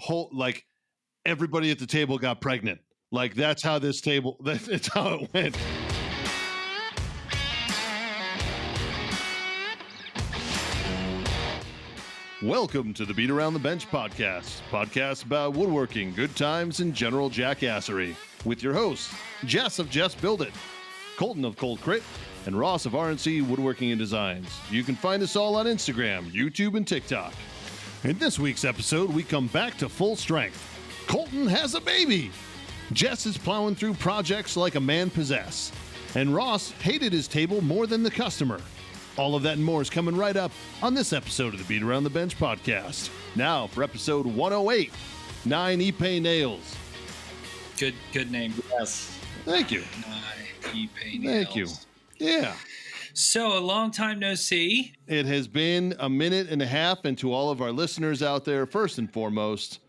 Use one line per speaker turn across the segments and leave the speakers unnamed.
like everybody at the table got pregnant. Like that's how this table, that's how it went. Welcome to the Beat Around the Bench podcast about woodworking, good times, and general jackassery. With your hosts, Jess of Jess Build It, Colton of Cold Crit, and Ross of RNC Woodworking and Designs. You can find us all on Instagram, YouTube, and TikTok. In this week's episode, we come back to full strength. Colton has a baby. Jess is plowing through projects like a man possessed. And Ross hated his table more than the customer. All of that and more is coming right up on this episode of the Beat Around the Bench podcast. Now for episode 108, 9 Ipe Nails.
Good name.
Yes.
Thank you.
9 Ipe Nails.
Thank you. Yeah.
So a long time no see.
It has been a minute and a half, and to all of our listeners out there, first and foremost,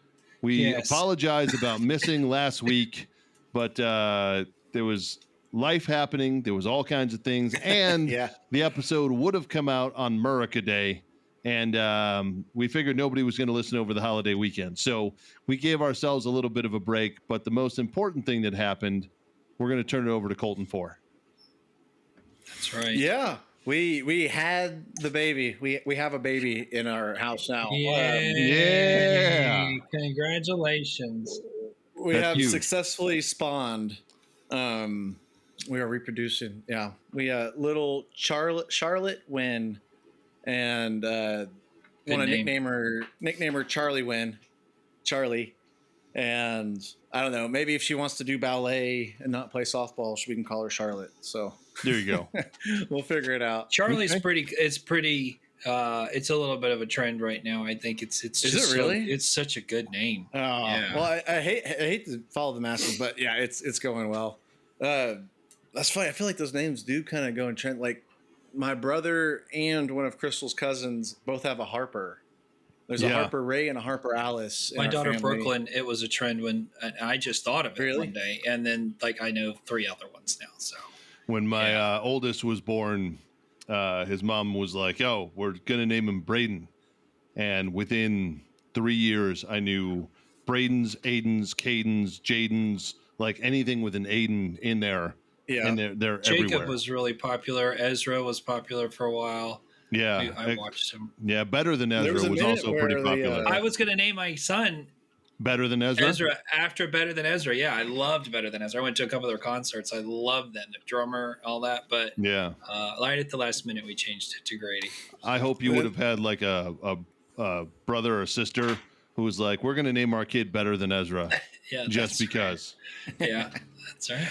we apologize about missing last week, but there was life happening. There was all kinds of things, and the episode would have come out on Murica Day, and we figured nobody was going to listen over the holiday weekend. So we gave ourselves a little bit of a break, but the most important thing that happened, we're going to turn it over to Colton for.
That's right.
Yeah. We had the baby. We have a baby in our house now.
Yeah.
Congratulations.
We
That's
have
huge.
successfully spawned. We are reproducing. Yeah. We little Charlotte Wynn, and want to nickname her Charlie Wynn. Charlie. And I don't know, maybe if she wants to do ballet and not play softball, we can call her Charlotte. So
There you go.
we'll figure it out.
Charlie's pretty. It's a little bit of a trend right now. I think it's.
Is
just
it really?
It's such a good name.
Oh,
Yeah.
well, I hate to follow the masses, but yeah, it's going well. That's funny. I feel like those names do kind of go in trend. Like my brother and one of Crystal's cousins both have a Harper. There's a Harper Ray and a Harper Alice.
My daughter Brooklyn, it was a trend when I just thought of it one day, and then I know 3 other ones now. So
When my oldest was born, his mom was like, "Oh, we're gonna name him Braden," and within 3 years, I knew Braden's, Aiden's, Caden's, Jaden's, like anything with an Aiden in there.
Yeah,
and they're
Jacob
everywhere.
was really popular. Ezra was popular for a while.
Yeah,
I watched him.
Yeah, Better Than Ezra was also pretty popular.
I was going to name my son
Better Than Ezra?
Ezra after Better Than Ezra. Yeah, I loved Better Than Ezra. I went to a couple of their concerts. I loved them, the drummer, all that. But right at the last minute, we changed it to Grady.
I hope you would have had like a brother or sister who was like, "We're going to name our kid Better Than Ezra," just because.
Right. Yeah, that's right.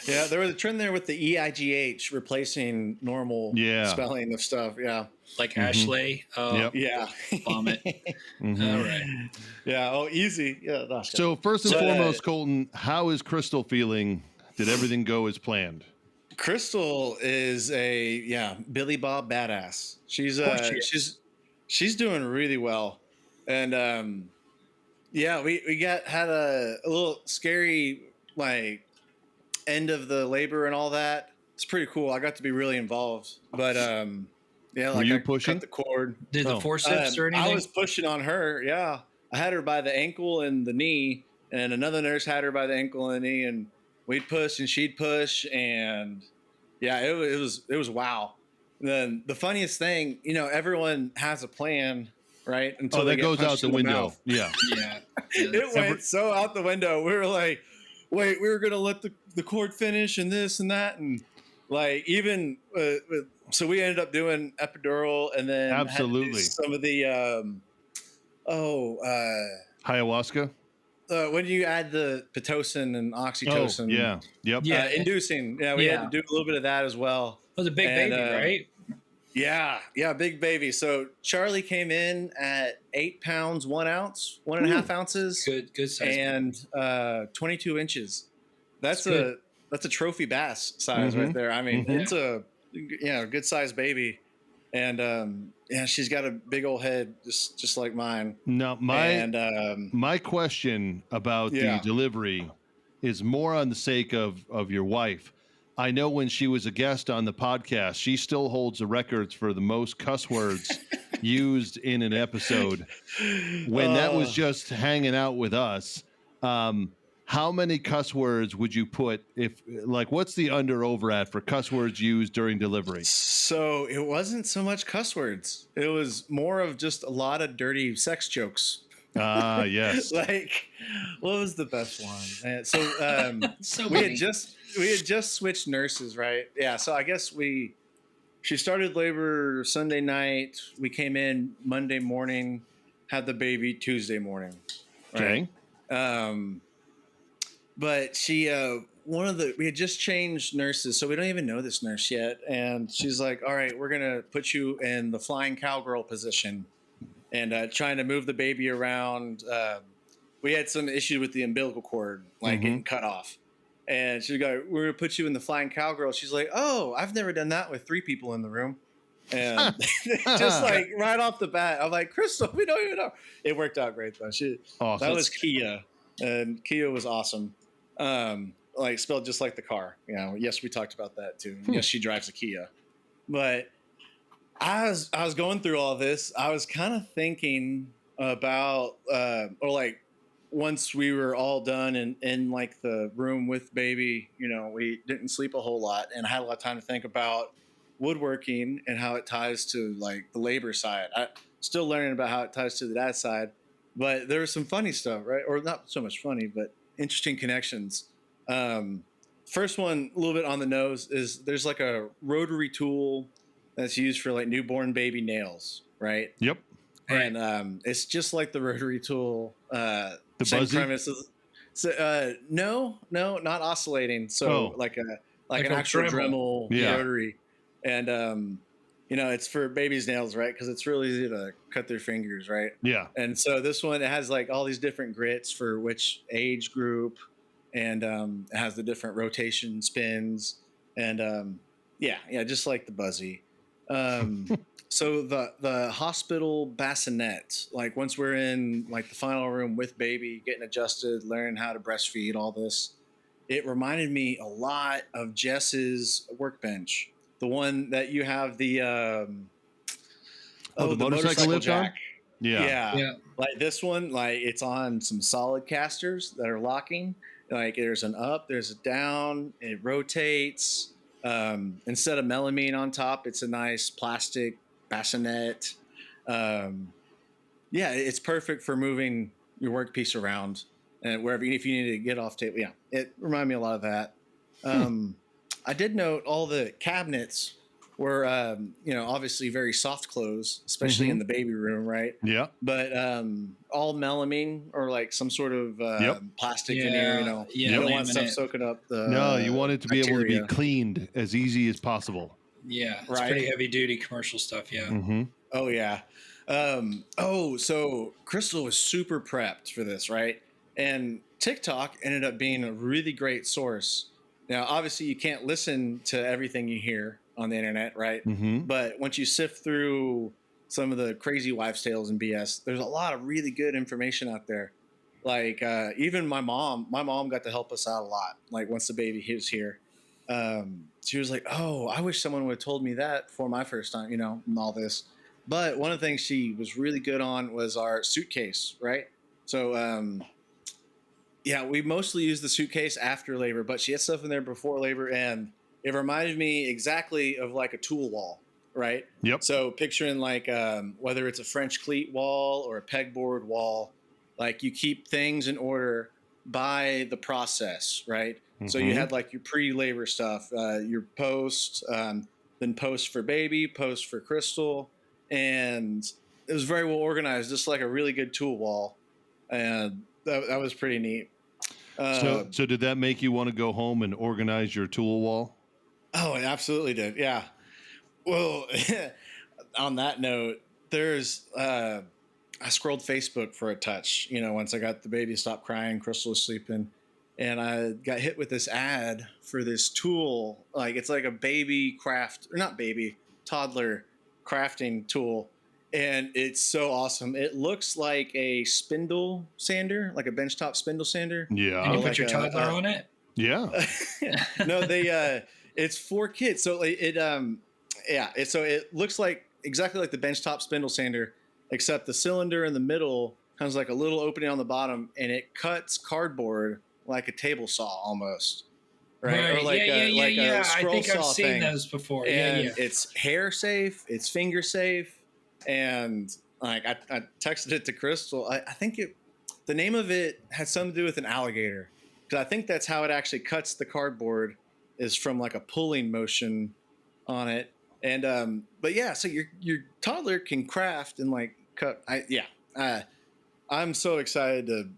Yeah, there was a trend there with the EIGH replacing normal spelling of stuff. Yeah.
Like Ashley.
Yeah.
Vomit. All right.
Yeah. Oh, easy. Yeah.
So first and foremost, Colton, how is Crystal feeling? Did everything go as planned?
Crystal is a Billy Bob badass. She's doing really well. And we had a little scary end of the labor and all that. It's pretty cool. I got to be really involved, but
were you pushing?
Cut the cord.
Did the forceps or anything?
I was pushing on her. Yeah, I had her by the ankle and the knee, and another nurse had her by the ankle and the knee, and we'd push and she'd push, and it was wow. And then the funniest thing, everyone has a plan. Right. Until
that goes out the window. Yeah.
It went so out the window. We were like, wait, we were going to let the cord finish and this and that. And so we ended up doing epidural and then
absolutely
some of the,
ayahuasca.
When you add the Pitocin and oxytocin. Inducing. Yeah. We had to do a little bit of that as well.
It was a big baby, right?
Yeah, big baby. So Charlie came in at 8 pounds, 1 ounce, 1.5 ounces.
Good size.
And 22 inches. That's a trophy bass size right there. I mean, it's a good sized baby. And she's got a big old head, just like mine.
No, my question about the delivery is more on the sake of your wife. I know when she was a guest on the podcast, she still holds the records for the most cuss words used in an episode. When that was just hanging out with us, how many cuss words would you put what's the over at for cuss words used during delivery?
So it wasn't so much cuss words. It was more of just a lot of dirty sex jokes.
Ah, yes.
Like, what was the best one? So we had just switched nurses, right? Yeah. So I guess she started labor Sunday night. We came in Monday morning, had the baby Tuesday morning. Right?
Okay.
But she, we had just changed nurses, so we don't even know this nurse yet. And she's like, all right, we're going to put you in the flying cowgirl position and trying to move the baby around. We had some issue with the umbilical cord, getting cut off. And she's like, we're going to put you in the flying cowgirl. She's like, oh, I've never done that with 3 people in the room. And just right off the bat, I'm like, Crystal, we don't even know. It worked out great though. That was Kia, and Kia was awesome. Spelled just like the car. Yes, we talked about that too. Yes, she drives a Kia. But I was going through all this. I was kind of thinking about, once we were all done and in the room with baby, we didn't sleep a whole lot, and I had a lot of time to think about woodworking and how it ties to the labor side. I still learning about how it ties to the dad side, but there was some funny stuff, right? Or not so much funny, but interesting connections. First one, a little bit on the nose, is there's a rotary tool that's used for newborn baby nails, right?
Yep.
And it's just like the rotary tool.
The
same
buzzy?
premises. So, no, not oscillating. So an actual Dremel rotary. And it's for baby's nails, right? Because it's really easy to cut their fingers, right?
Yeah.
And so this one, it has all these different grits for which age group, and it has the different rotation spins, and just like the buzzy. So the hospital bassinet, once we're in the final room with baby, getting adjusted, learning how to breastfeed, all this, it reminded me a lot of Jess's workbench. The one that you have the
motorcycle lift
jack.
on? Yeah.
Like this one, it's on some solid casters that are locking. There's an up, there's a down, it rotates. Instead of melamine on top, it's a nice plastic bassinet. It's perfect for moving your workpiece around and wherever, if you need to get off table. Yeah, it reminded me a lot of that. I did note all the cabinets were, obviously very soft close, especially in the baby room, right?
Yeah.
But all melamine or some sort of plastic veneer, you don't want stuff soaking up the
No, you want it to
bacteria.
be able to be cleaned as easy as possible.
Yeah, it's pretty heavy duty commercial stuff, yeah.
Mm-hmm.
Oh, yeah. So Crystal was super prepped for this, right? And TikTok ended up being a really great source. Now, obviously, you can't listen to everything you hear on the internet, right?
Mm-hmm.
But once you sift through some of the crazy wives' tales and BS, there's a lot of really good information out there. Even my mom got to help us out a lot. Once the baby was here, she was like, "Oh, I wish someone would have told me that before my first time, and all this." But one of the things she was really good on was our suitcase, right? So, we mostly use the suitcase after labor, but she had stuff in there before labor, and it reminded me exactly of a tool wall, right?
Yep.
So picturing whether it's a French cleat wall or a pegboard wall, you keep things in order by the process, right? Mm-hmm. So you had your pre-labor stuff, your post, then post for baby, post for Crystal, and it was very well organized, just like a really good tool wall, and that was pretty neat.
So did that make you want to go home and organize your tool wall?
Oh, it absolutely did. Yeah. Well, on that note, there's I scrolled Facebook for a touch, once I got the baby to stop crying, Crystal was sleeping, and I got hit with this ad for this tool. It's like a toddler crafting tool. And it's so awesome. It looks like a spindle sander, like a benchtop spindle sander.
Yeah.
And you put your toddler on it?
Yeah.
No, It's for kids. So so it looks like exactly like the benchtop spindle sander, except the cylinder in the middle has like a little opening on the bottom, and it cuts cardboard like a table saw almost, right? Or like a scroll
I think
saw
I've seen
thing.
those before.
And it's hair safe, it's finger safe, and like I texted it to Crystal. I think the name of it had something to do with an alligator, because I think that's how it actually cuts the cardboard, is from like a pulling motion on it. And but yeah, so your toddler can craft and like cut. I'm so excited to.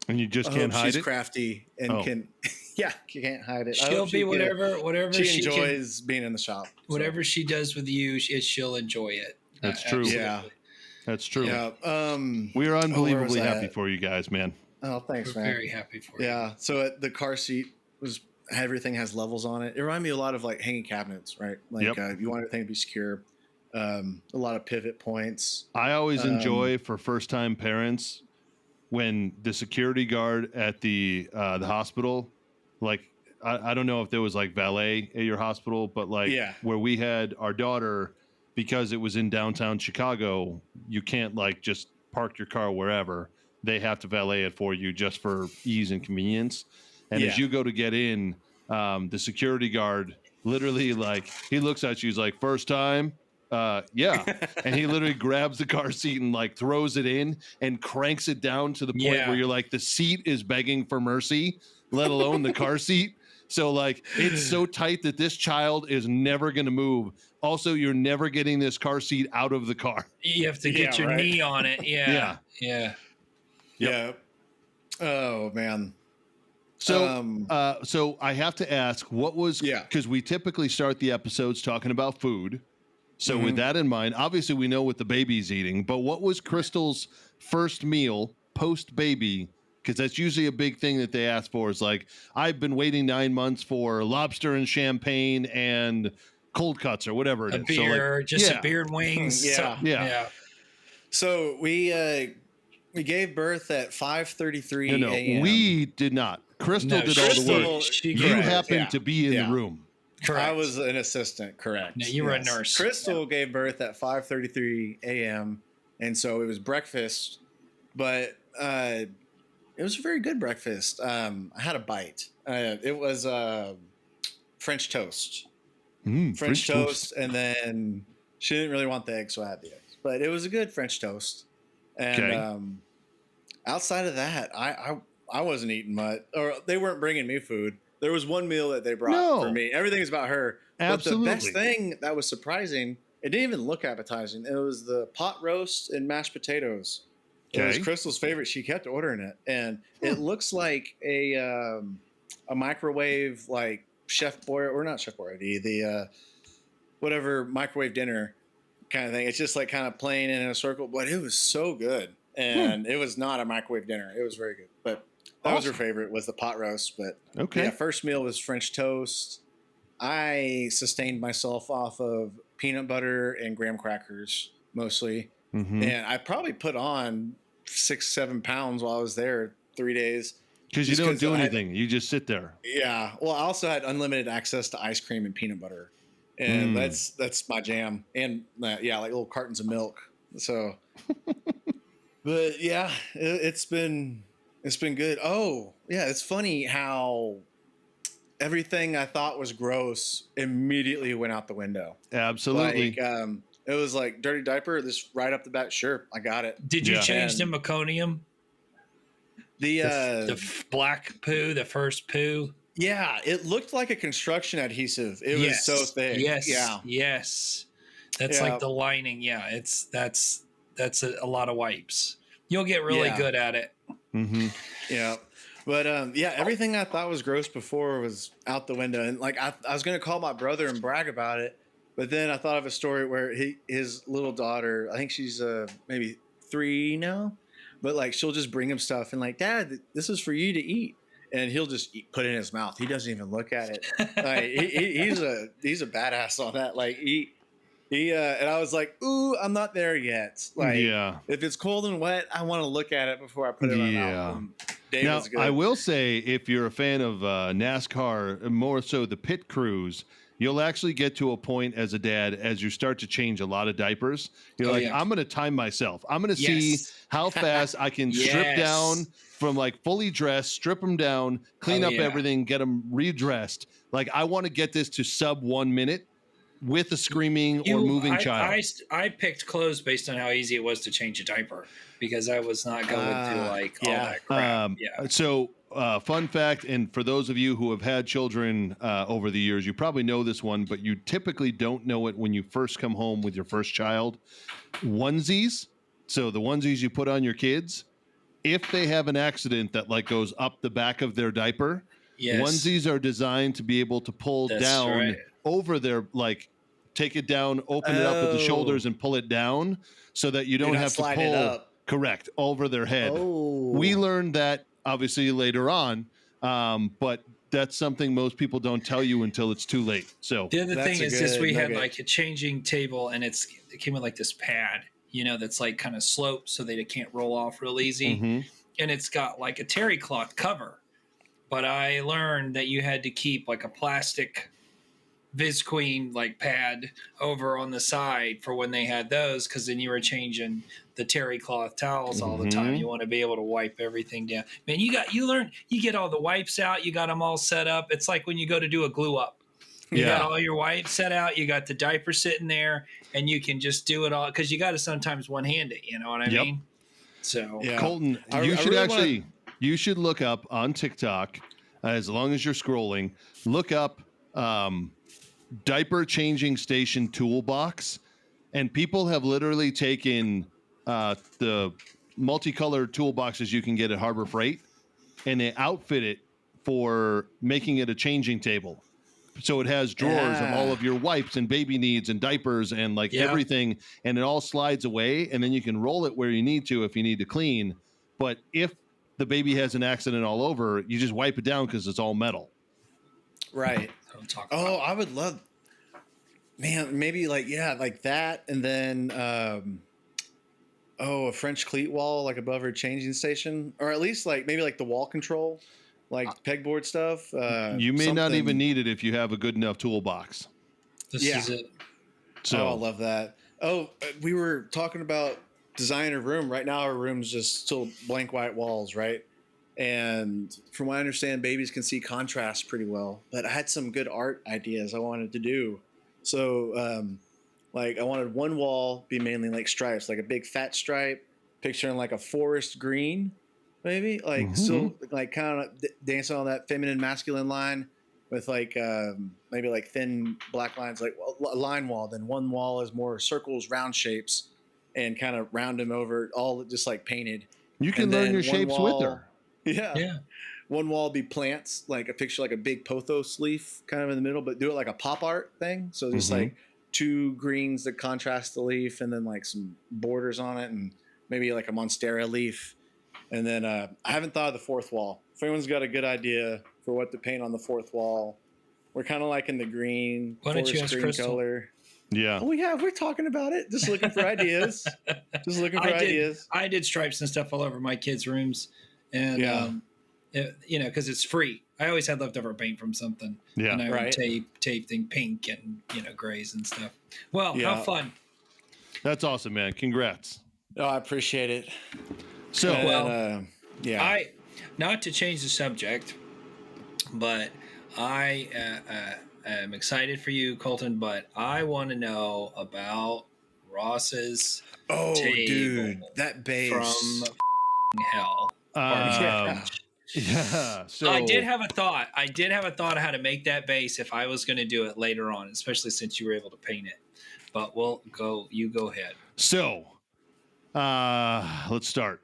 And you just can't hide
she's
it.
Crafty and can. Yeah, you can't hide it.
She'll be whatever
she enjoys being in the shop.
Whatever she does with you, she'll enjoy it.
That's true.
Absolutely.
Yeah, that's true.
Yeah.
We are unbelievably happy for you guys, man.
Oh, thanks,
We're
man.
very happy for you.
Yeah. So the car seat everything has levels on it. It reminded me a lot of like hanging cabinets, right? Like you want everything to be secure. A lot of pivot points.
I always enjoy for first time parents when the security guard at the hospital, like I don't know if there was like valet at your hospital, but like where we had our daughter, because it was in downtown Chicago, you can't like just park your car wherever. They have to valet it for you just for ease and convenience. And as you go to get in, the security guard literally like he looks at you, he's like, first time. And he literally grabs the car seat and like throws it in and cranks it down to the point where you're like, the seat is begging for mercy, let alone the car seat. So like it's so tight that this child is never going to move. Also, you're never getting this car seat out of the car.
You have to get your knee on it. Yeah.
Oh man.
So I have to ask, what was because we typically start the episodes talking about food. So with that in mind, obviously we know what the baby's eating, but what was Crystal's first meal post baby? Because that's usually a big thing that they ask for, is like, I've been waiting 9 months for lobster and champagne and cold cuts or whatever it is.
Beer,
so like,
a beer and wings.
So we gave birth at 5:33 a.m.
We did not. Crystal did all the work. You happened to be in the room.
Correct. I was an assistant. Correct.
No, you were a nurse.
Crystal gave birth at 5:33 a.m. and so it was breakfast, but it was a very good breakfast. I had a bite. It was French toast. French toast, and then she didn't really want the eggs, so I had the eggs. But it was a good French toast. And outside of that, I wasn't eating much, or they weren't bringing me food. There was one meal that they brought for me. Everything is about her.
Absolutely.
But the best thing that was surprising, it didn't even look appetizing. It was the pot roast and mashed potatoes. It was Crystal's favorite. She kept ordering it, and it looks like a microwave, like Chef Boyardee, or not Chef Boyardee, the whatever microwave dinner kind of thing. It's just like kind of plain in a circle, but it was so good, and it was not a microwave dinner. It was very good, but that was her favorite, was the pot roast. But first meal was French toast. I sustained myself off of peanut butter and graham crackers mostly. And I probably put on 6-7 pounds while I was there 3 days.
Because you don't do anything. You just sit there.
Yeah. Well, I also had unlimited access to ice cream and peanut butter. And that's my jam. And like little cartons of milk. So, but yeah, it's been good. Oh, yeah. It's funny how everything I thought was gross immediately went out the window.
Absolutely.
Like, it was like dirty diaper. This right up the bat. Sure, I got it.
Did you change the meconium? The black poo, the first poo.
Yeah, it looked like a construction adhesive. It was so thick.
Yes. That's like the lining. Yeah, that's a lot of wipes. You'll get really good at it.
Yeah. But everything I thought was gross before was out the window. And like I was gonna call my brother and brag about it. But then I thought of a story where his little daughter, I think she's maybe 3 now, but like she'll just bring him stuff and like, Dad, this is for you to eat, and he'll just put it in his mouth. He doesn't even look at it. Like he's a badass on that. Like he and I was like, ooh, I'm not there yet. Like if it's cold and wet, I want to look at it before I put it in my mouth.
Now, I will say, if you're a fan of NASCAR, more so the pit crews, you'll actually get to a point as a dad, as you start to change a lot of diapers, you're I'm going to time myself. I'm going to see how fast I can strip down from like fully dressed, strip them down, clean up everything, get them redressed. Like, I want to get this to sub 1 minute with a screaming or moving child.
I picked clothes based on how easy it was to change a diaper, because I was not going through like all that crap.
So fun fact, and for those of you who have had children over the years, you probably know this one, but you typically don't know it when you first come home with your first child. Onesies, so the onesies you put on your kids, if they have an accident that like goes up the back of their diaper, onesies are designed to be able to pull down over their, like, take it down, open it up at the shoulders and pull it down so that you don't have to pull up. Correct, over their head. We learned that obviously later on, but that's something most people don't tell you until it's too late. So
the other thing is this: we had like a changing table, and it came with like this pad, that's like kind of sloped so that it can't roll off real easy, and it's got like a terry cloth cover. But I learned that you had to keep like a plastic Visqueen like pad over on the side for when they had those, because then you were changing the terry cloth towels all the time. You want to be able to wipe everything down. Man, you get all the wipes out, you got them all set up. It's like when you go to do a glue up. You got all your wipes set out, you got the diaper sitting there, and you can just do it all, because you got to sometimes one-hand it, you know what I mean? So
Colton, you should look up on TikTok, as long as you're scrolling, look up diaper changing station toolbox, and people have literally taken the multicolored toolboxes you can get at Harbor Freight, and they outfit it for making it a changing table. So it has drawers of all of your wipes and baby needs and diapers and like everything, and it all slides away, and then you can roll it where you need to if you need to clean. But if the baby has an accident all over, you just wipe it down because it's all metal.
Right. I would love, man, maybe like that, and then a French cleat wall like above her changing station, or at least like maybe like the wall control, like pegboard stuff.
You may not even need it if you have a good enough toolbox.
This is it.
So
I love that. We were talking about design a room. Right now our room's just still blank white walls, right? And from what I understand, babies can see contrast pretty well. But I had some good art ideas I wanted to do. So, like, I wanted one wall be mainly like stripes, like a big fat stripe, picturing like a forest green, maybe, like still like kind of dancing on that feminine masculine line, with like maybe like thin black lines, like a line wall. Then one wall is more circles, round shapes, and kind of round them over, all just like painted.
You can learn your shapes with her.
Yeah. One wall be plants, like a picture, like a big pothos leaf kind of in the middle, but do it like a pop art thing. So just like two greens that contrast the leaf, and then like some borders on it, and maybe like a monstera leaf. And then I haven't thought of the fourth wall. If anyone's got a good idea for what to paint on the fourth wall, we're kind of like in the green, forest green color.
Yeah.
We're talking about it. Just looking for ideas.
I did stripes and stuff all over my kids' rooms. And, because it's free. I always had leftover paint from something. Yeah. And I would tape thing pink and, grays and stuff. Well, how fun.
That's awesome, man. Congrats.
Oh, I appreciate it.
So,
not to change the subject, but I am excited for you, Colton, but I want to know about Ross's table,
dude, that base
from hell.
So
I did have a thought. Of how to make that base if I was going to do it later on, especially since you were able to paint it. But you go ahead.
So, let's start.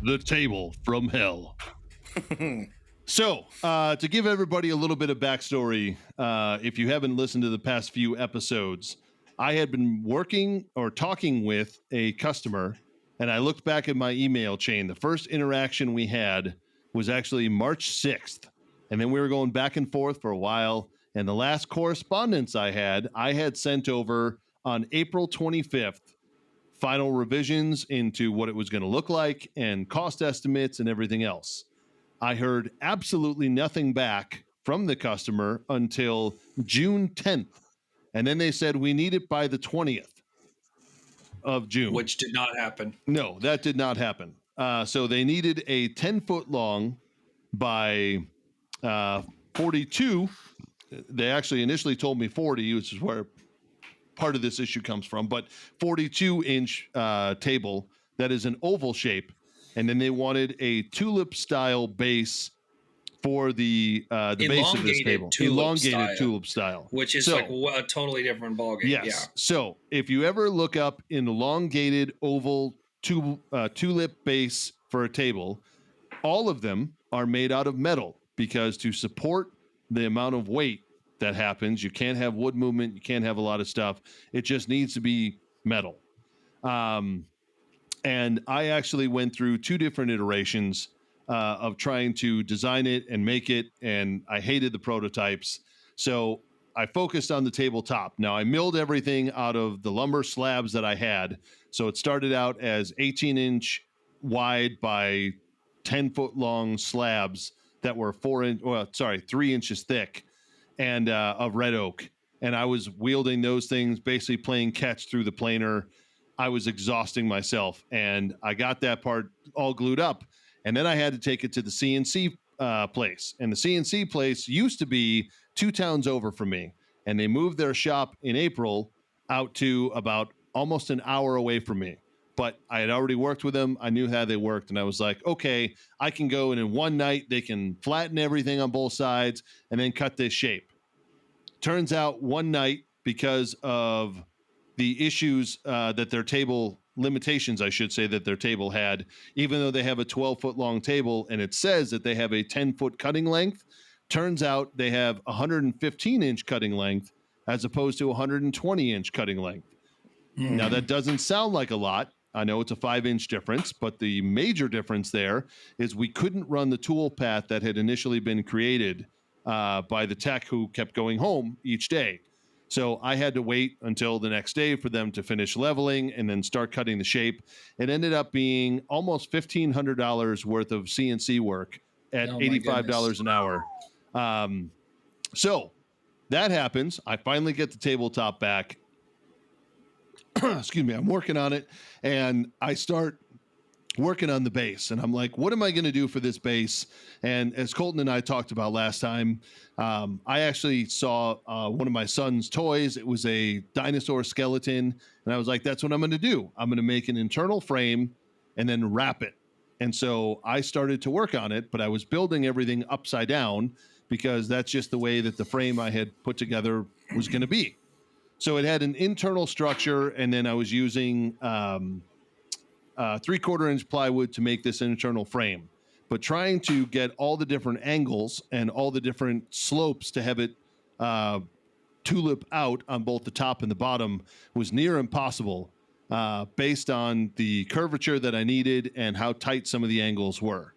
The table from hell. So, to give everybody a little bit of backstory, if you haven't listened to the past few episodes, I had been talking with a customer, and I looked back at my email chain. The first interaction we had was actually March 6th, and then we were going back and forth for a while, and the last correspondence I had sent over on April 25th final revisions into what it was going to look like and cost estimates and everything else. I heard absolutely nothing back from the customer until June 10th. And then they said we need it by the 20th of June.
Which did not happen.
No, that did not happen. So they needed a 10-foot long by 42. They actually initially told me 40, which is where part of this issue comes from, but 42-inch table that is an oval shape. And then they wanted a tulip-style base for the base of this table. Elongated tulip style.
Which is like a totally different ballgame.
Yes.
Yeah.
So if you ever look up an elongated oval tulip base for a table, all of them are made out of metal, because to support the amount of weight that happens, you can't have wood movement, you can't have a lot of stuff. It just needs to be metal. And I actually went through 2 different iterations of trying to design it and make it, and I hated the prototypes. So I focused on the tabletop. Now I milled everything out of the lumber slabs that I had. So it started out as 18-inch wide by 10-foot long slabs that were 3 inches thick and of red oak. And I was wielding those things, basically playing catch through the planer. I was exhausting myself, and I got that part all glued up. And then I had to take it to the CNC place. And the CNC place used to be 2 towns over from me. And they moved their shop in April out to about almost an hour away from me. But I had already worked with them. I knew how they worked. And I was like, okay, I can go, and in one night they can flatten everything on both sides and then cut this shape. Turns out one night, because of the issues that their table limitations, I should say, that their table had, even though they have a 12-foot long table and it says that they have a 10-foot cutting length, turns out they have 115-inch cutting length as opposed to 120-inch cutting length. Now, that doesn't sound like a lot. I know it's a 5-inch difference, but the major difference there is we couldn't run the tool path that had initially been created by the tech who kept going home each day. So I had to wait until the next day for them to finish leveling and then start cutting the shape. It ended up being almost $1,500 worth of CNC work at $85 an hour. So that happens. I finally get the tabletop back. Excuse me. I'm working on it, and I start working on the base, and I'm like, what am I going to do for this base? And as Colton and I talked about last time, I actually saw one of my son's toys. It was a dinosaur skeleton, and I was like, that's what I'm going to do. I'm going to make an internal frame and then wrap it. And so I started to work on it, but I was building everything upside down because that's just the way that the frame I had put together was going to be. So it had an internal structure, and then I was using 3/4-inch plywood to make this internal frame. But trying to get all the different angles and all the different slopes to have it tulip out on both the top and the bottom was near impossible based on the curvature that I needed and how tight some of the angles were.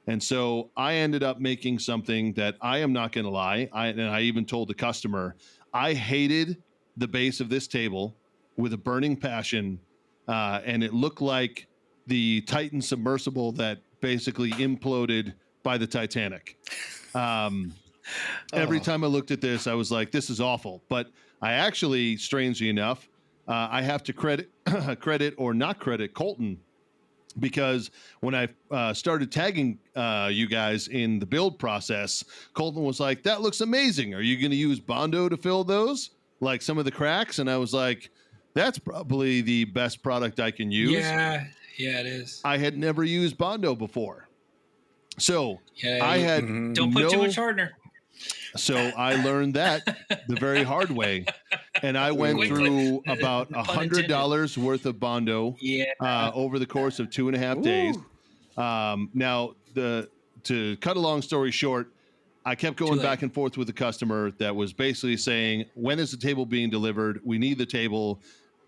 And so I ended up making something that I am not going to lie. I even told the customer, I hated the base of this table with a burning passion. And it looked like the Titan submersible that basically imploded by the Titanic. Every time I looked at this, I was like, this is awful. But I actually, strangely enough, I have to credit or not credit Colton, because when I started tagging you guys in the build process, Colton was like, that looks amazing. Are you going to use Bondo to fill those? Like some of the cracks? And I was like, that's probably the best product I can use.
Yeah, it is.
I had never used Bondo before. So I had
don't put too much hardener.
So I learned that the very hard way. And I went through about $100 worth of Bondo over the course of 2.5 days. Now, to cut a long story short, I kept going back and forth with the customer that was basically saying, when is the table being delivered? We need the table.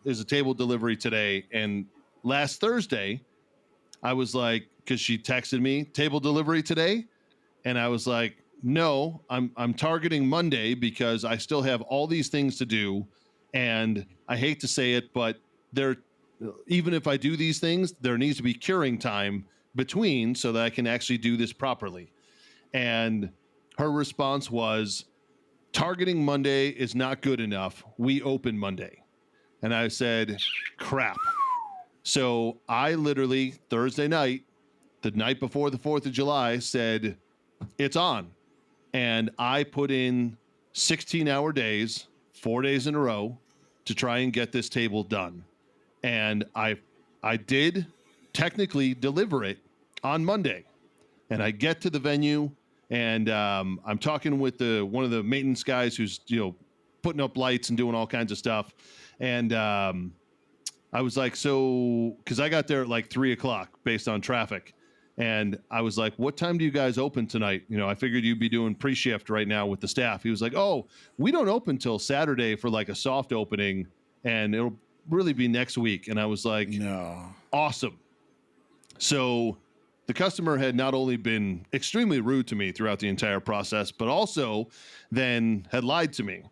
There's a table delivery today. And last Thursday, I was like, because she texted me, table delivery today. And I was like, no, I'm targeting Monday because I still have all these things to do. And I hate to say it, but they're even if I do these things, there needs to be curing time between so that I can actually do this properly. And her response was, targeting Monday is not good enough. We open Monday. And I said, crap. So I literally, Thursday night, the night before the 4th of July, said, it's on. And I put in 16-hour days, 4 days in a row, to try and get this table done. And I did technically deliver it on Monday. And I get to the venue, and I'm talking with one of the maintenance guys who's, putting up lights and doing all kinds of stuff. And I was like, so, because I got there at like 3:00 based on traffic. And I was like, what time do you guys open tonight? I figured you'd be doing pre-shift right now with the staff. He was like, oh, we don't open till Saturday for like a soft opening, and it'll really be next week. And I was like,
no,
awesome. So the customer had not only been extremely rude to me throughout the entire process, but also then had lied to me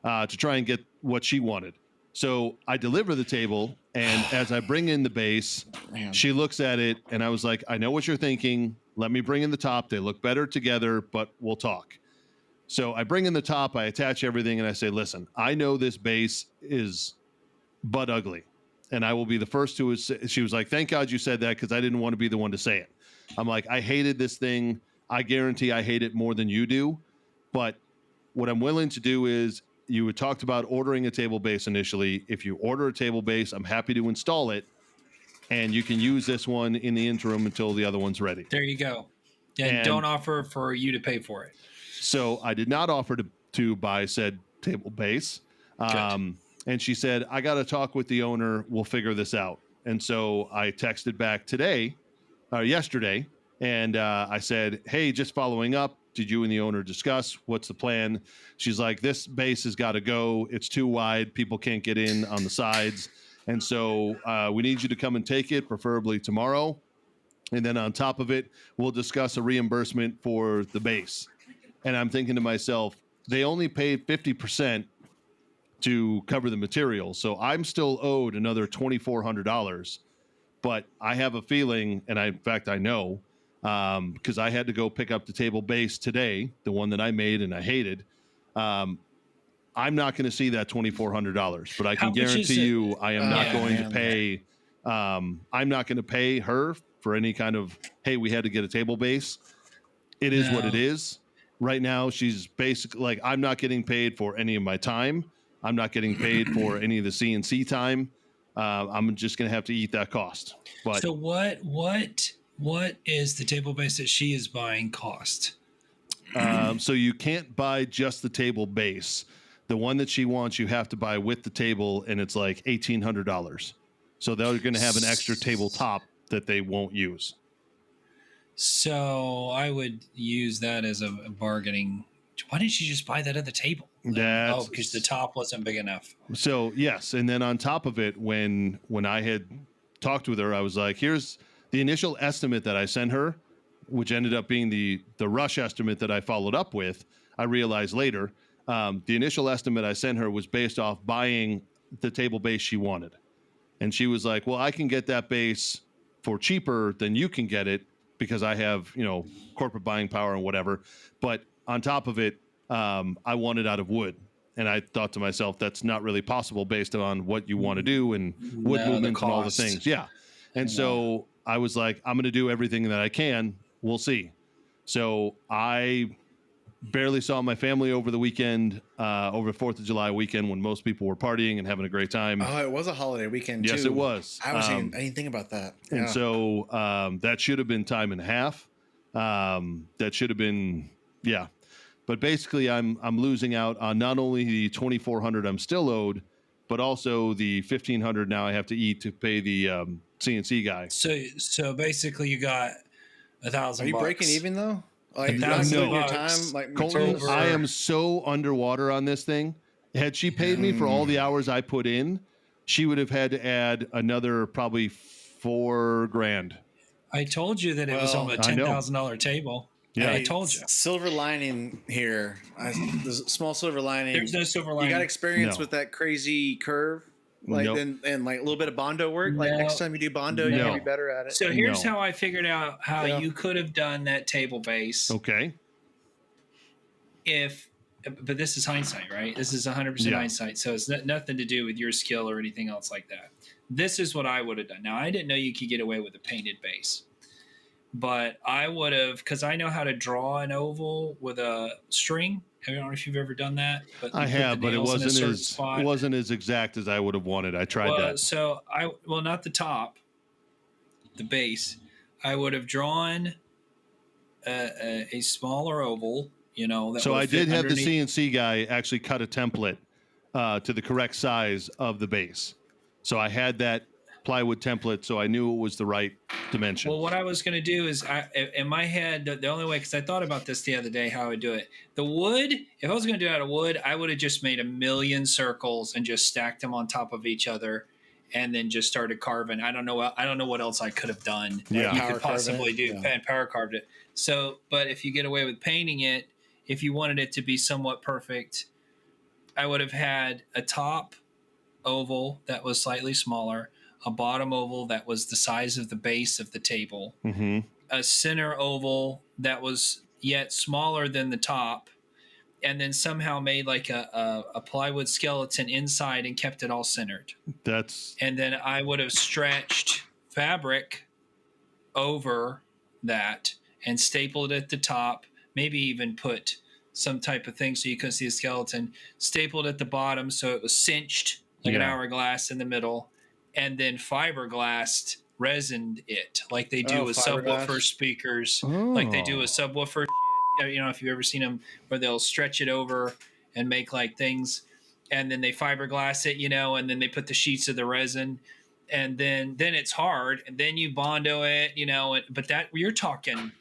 to try and get what she wanted. So I deliver the table, and as I bring in the base, she looks at it, and I was like, I know what you're thinking. Let me bring in the top. They look better together, but we'll talk. So I bring in the top, I attach everything, and I say, listen, I know this base is butt ugly, and I will be the first to. She was like, thank God you said that, because I didn't want to be the one to say it. I'm like, I hated this thing. I guarantee I hate it more than you do. But what I'm willing to do is, you had talked about ordering a table base initially. If you order a table base, I'm happy to install it, and you can use this one in the interim until the other one's ready.
There you go. And don't offer for you to pay for it.
So I did not offer to buy said table base. And she said, I got to talk with the owner. We'll figure this out. And so I texted back yesterday, and I said, hey, just following up. Did you and the owner discuss what's the plan? She's like, this base has got to go. It's too wide. People can't get in on the sides. And so we need you to come and take it, preferably tomorrow. And then on top of it, we'll discuss a reimbursement for the base. And I'm thinking to myself, they only paid 50% to cover the material. So I'm still owed another $2,400. But I have a feeling, and in fact, I know, because I had to go pick up the table base today, the one that I made and I hated. I'm not going to see that $2,400, but I can guarantee you I am not going to pay. I'm not going to pay her for any kind of, hey, we had to get a table base. It is what it is. Right now, she's basically like, I'm not getting paid for any of my time. I'm not getting paid for any of the CNC time. I'm just going to have to eat that cost. But
so what is the table base that she is buying cost?
So you can't buy just the table base. The one that she wants, you have to buy with the table, and it's like $1,800. So they're going to have an extra tabletop that they won't use.
So I would use that as a bargaining. Why didn't you just buy that at the table? Because the top wasn't big enough.
So yes, and then on top of it, when I had talked with her, I was like, here's the initial estimate that I sent her, which ended up being the rush estimate that I followed up with. I realized later, the initial estimate I sent her was based off buying the table base she wanted. And she was like, well, I can get that base for cheaper than you can get it because I have, corporate buying power and whatever. But on top of it, I want it out of wood. And I thought to myself, that's not really possible based on what you want to do and wood movements and all the things. Yeah. And so I was like, I'm going to do everything that I can. We'll see. So I barely saw my family over the weekend, over the 4th of July weekend when most people were partying and having a great time.
Oh, it was a holiday weekend,
yes,
too.
It was.
I didn't think about that.
And so that should have been time and a half. That should have been, yeah. But basically, I'm losing out on not only the $2,400 I'm still owed, but also the $1,500 now I have to eat to pay the CNC guy.
So basically, you got $1,000.
Are you breaking even though? Like
$1,000
your time, like
Colton, I am so underwater on this thing. Had she paid me for all the hours I put in, she would have had to add another probably $4,000.
I told you that it was on a $10,000 table.
Yeah,
I told you.
Silver lining here. There's a small silver lining.
There's no silver lining.
You got experience with that crazy curve? Like
Nope.
and like a little bit of Bondo work. Like next time you do Bondo, you can be better at it.
So here's how I figured out how you could have done that table base.
Okay.
But this is hindsight, right? This is 100% hindsight. So it's nothing to do with your skill or anything else like that. This is what I would have done. Now, I didn't know you could get away with a painted base, but I would have, because I know how to draw an oval with a string. I don't know if you've ever done that, but
I have, but it wasn't as exact as I would have wanted. I tried that.
So not the top, the base. I would have drawn a smaller oval.
So I did have the CNC guy actually cut a template to the correct size of the base. So I had that plywood template, so I knew it was the right dimension.
Well, what I was going to do is, in my head, the only way, because I thought about this the other day, how I would do it. The wood, if I was going to do it out of wood, I would have just made a million circles and just stacked them on top of each other, and then just started carving. I don't know what else I could have done.
Yeah,
you could possibly do and power carved it. So, but if you get away with painting it, if you wanted it to be somewhat perfect, I would have had a top oval that was slightly smaller, a bottom oval that was the size of the base of the table, a center oval that was yet smaller than the top, and then somehow made like a plywood skeleton inside and kept it all centered. And then I would have stretched fabric over that and stapled at the top, maybe even put some type of thing so you couldn't see the skeleton, stapled at the bottom so it was cinched like an hourglass in the middle, and then fiberglassed resined it like they do with subwoofer speakers, like they do with subwoofer. If you've ever seen them where they'll stretch it over and make like things, and then they fiberglass it, and then they put the sheets of the resin, and then it's hard, and then you Bondo it, but that you're talking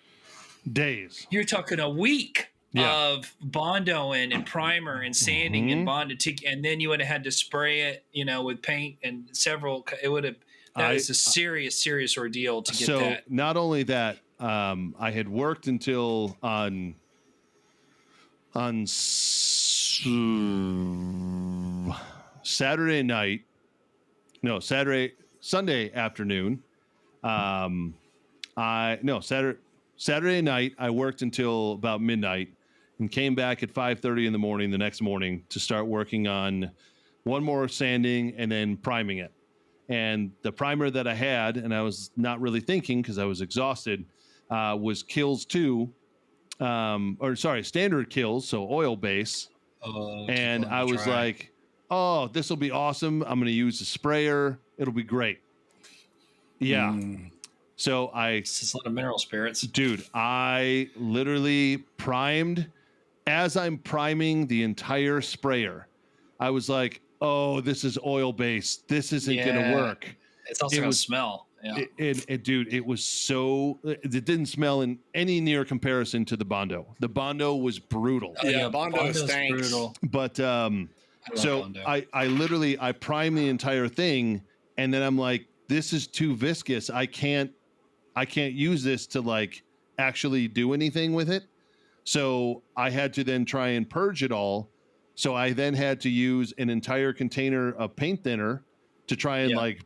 days.
You're talking a week of Bondoing and primer and sanding and bonded, and then you would have had to spray it, with paint and several. It would have. That was a serious ordeal to get that.
So not only that, I had worked until on Sunday afternoon. Saturday night, I worked until about midnight and came back at 5:30 in the morning the next morning to start working on one more sanding and then priming it. And the primer that I had, and I was not really thinking because I was exhausted, was Kills 2, Standard Kills, so oil base. And I was like, oh, this will be awesome. I'm going to use a sprayer. It'll be great. Yeah. So
it's a lot of mineral spirits.
Dude, I literally primed. As I'm priming the entire sprayer, I was like, oh, this is oil based. This isn't going to work.
It's also going to smell. Yeah.
Dude, it was it didn't smell in any near comparison to the Bondo. The Bondo was brutal.
Bondo stinks.
Brutal. But so I literally primed the entire thing, and then I'm like, this is too viscous. I can't use this to like actually do anything with it. So I had to then try and purge it all. So I then had to use an entire container of paint thinner to try and like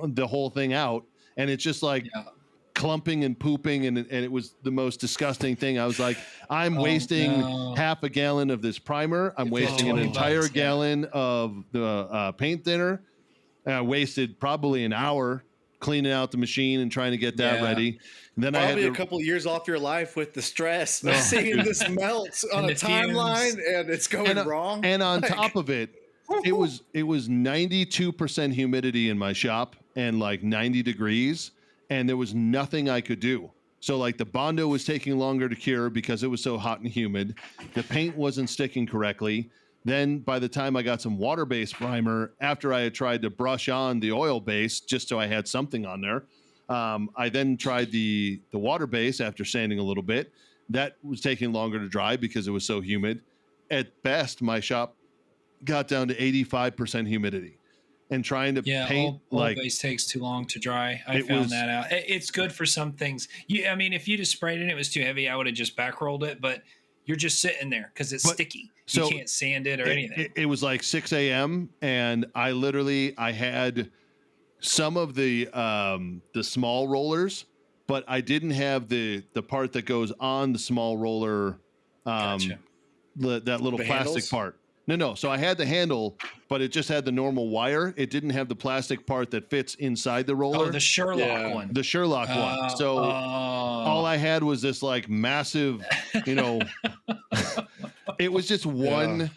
the whole thing out. And it's just like clumping and pooping. And it was the most disgusting thing. I was like, I'm wasting half a gallon of this primer. I'm wasting an entire gallon of the paint thinner. And I wasted probably an hour cleaning out the machine and trying to get that ready. And then
probably I had a couple years off your life with the stress of seeing this melt on a timeline and it's going wrong.
And on top of it, it was 92% humidity in my shop and like 90 degrees, and there was nothing I could do. So like the Bondo was taking longer to cure because it was so hot and humid. The paint wasn't sticking correctly. Then by the time I got some water-based primer, after I had tried to brush on the oil base just so I had something on there, I then tried the water base after sanding a little bit. That was taking longer to dry because it was so humid. At best, my shop got down to 85% humidity. And trying to paint
oil base takes too long to dry. I found that out. It's good for some things. If you just sprayed it and it was too heavy, I would have just back rolled it. But you're just sitting there because it's sticky. You can't sand it or anything.
It was like 6 a.m. and I had some of the small rollers, but I didn't have the part that goes on the small roller,
Gotcha.
that little
The
plastic
handles?
part. No. So I had the handle, but it just had the normal wire. It didn't have the plastic part that fits inside the roller.
Oh, the Sherlock one.
The Sherlock one. So all I had was this like massive, it was just one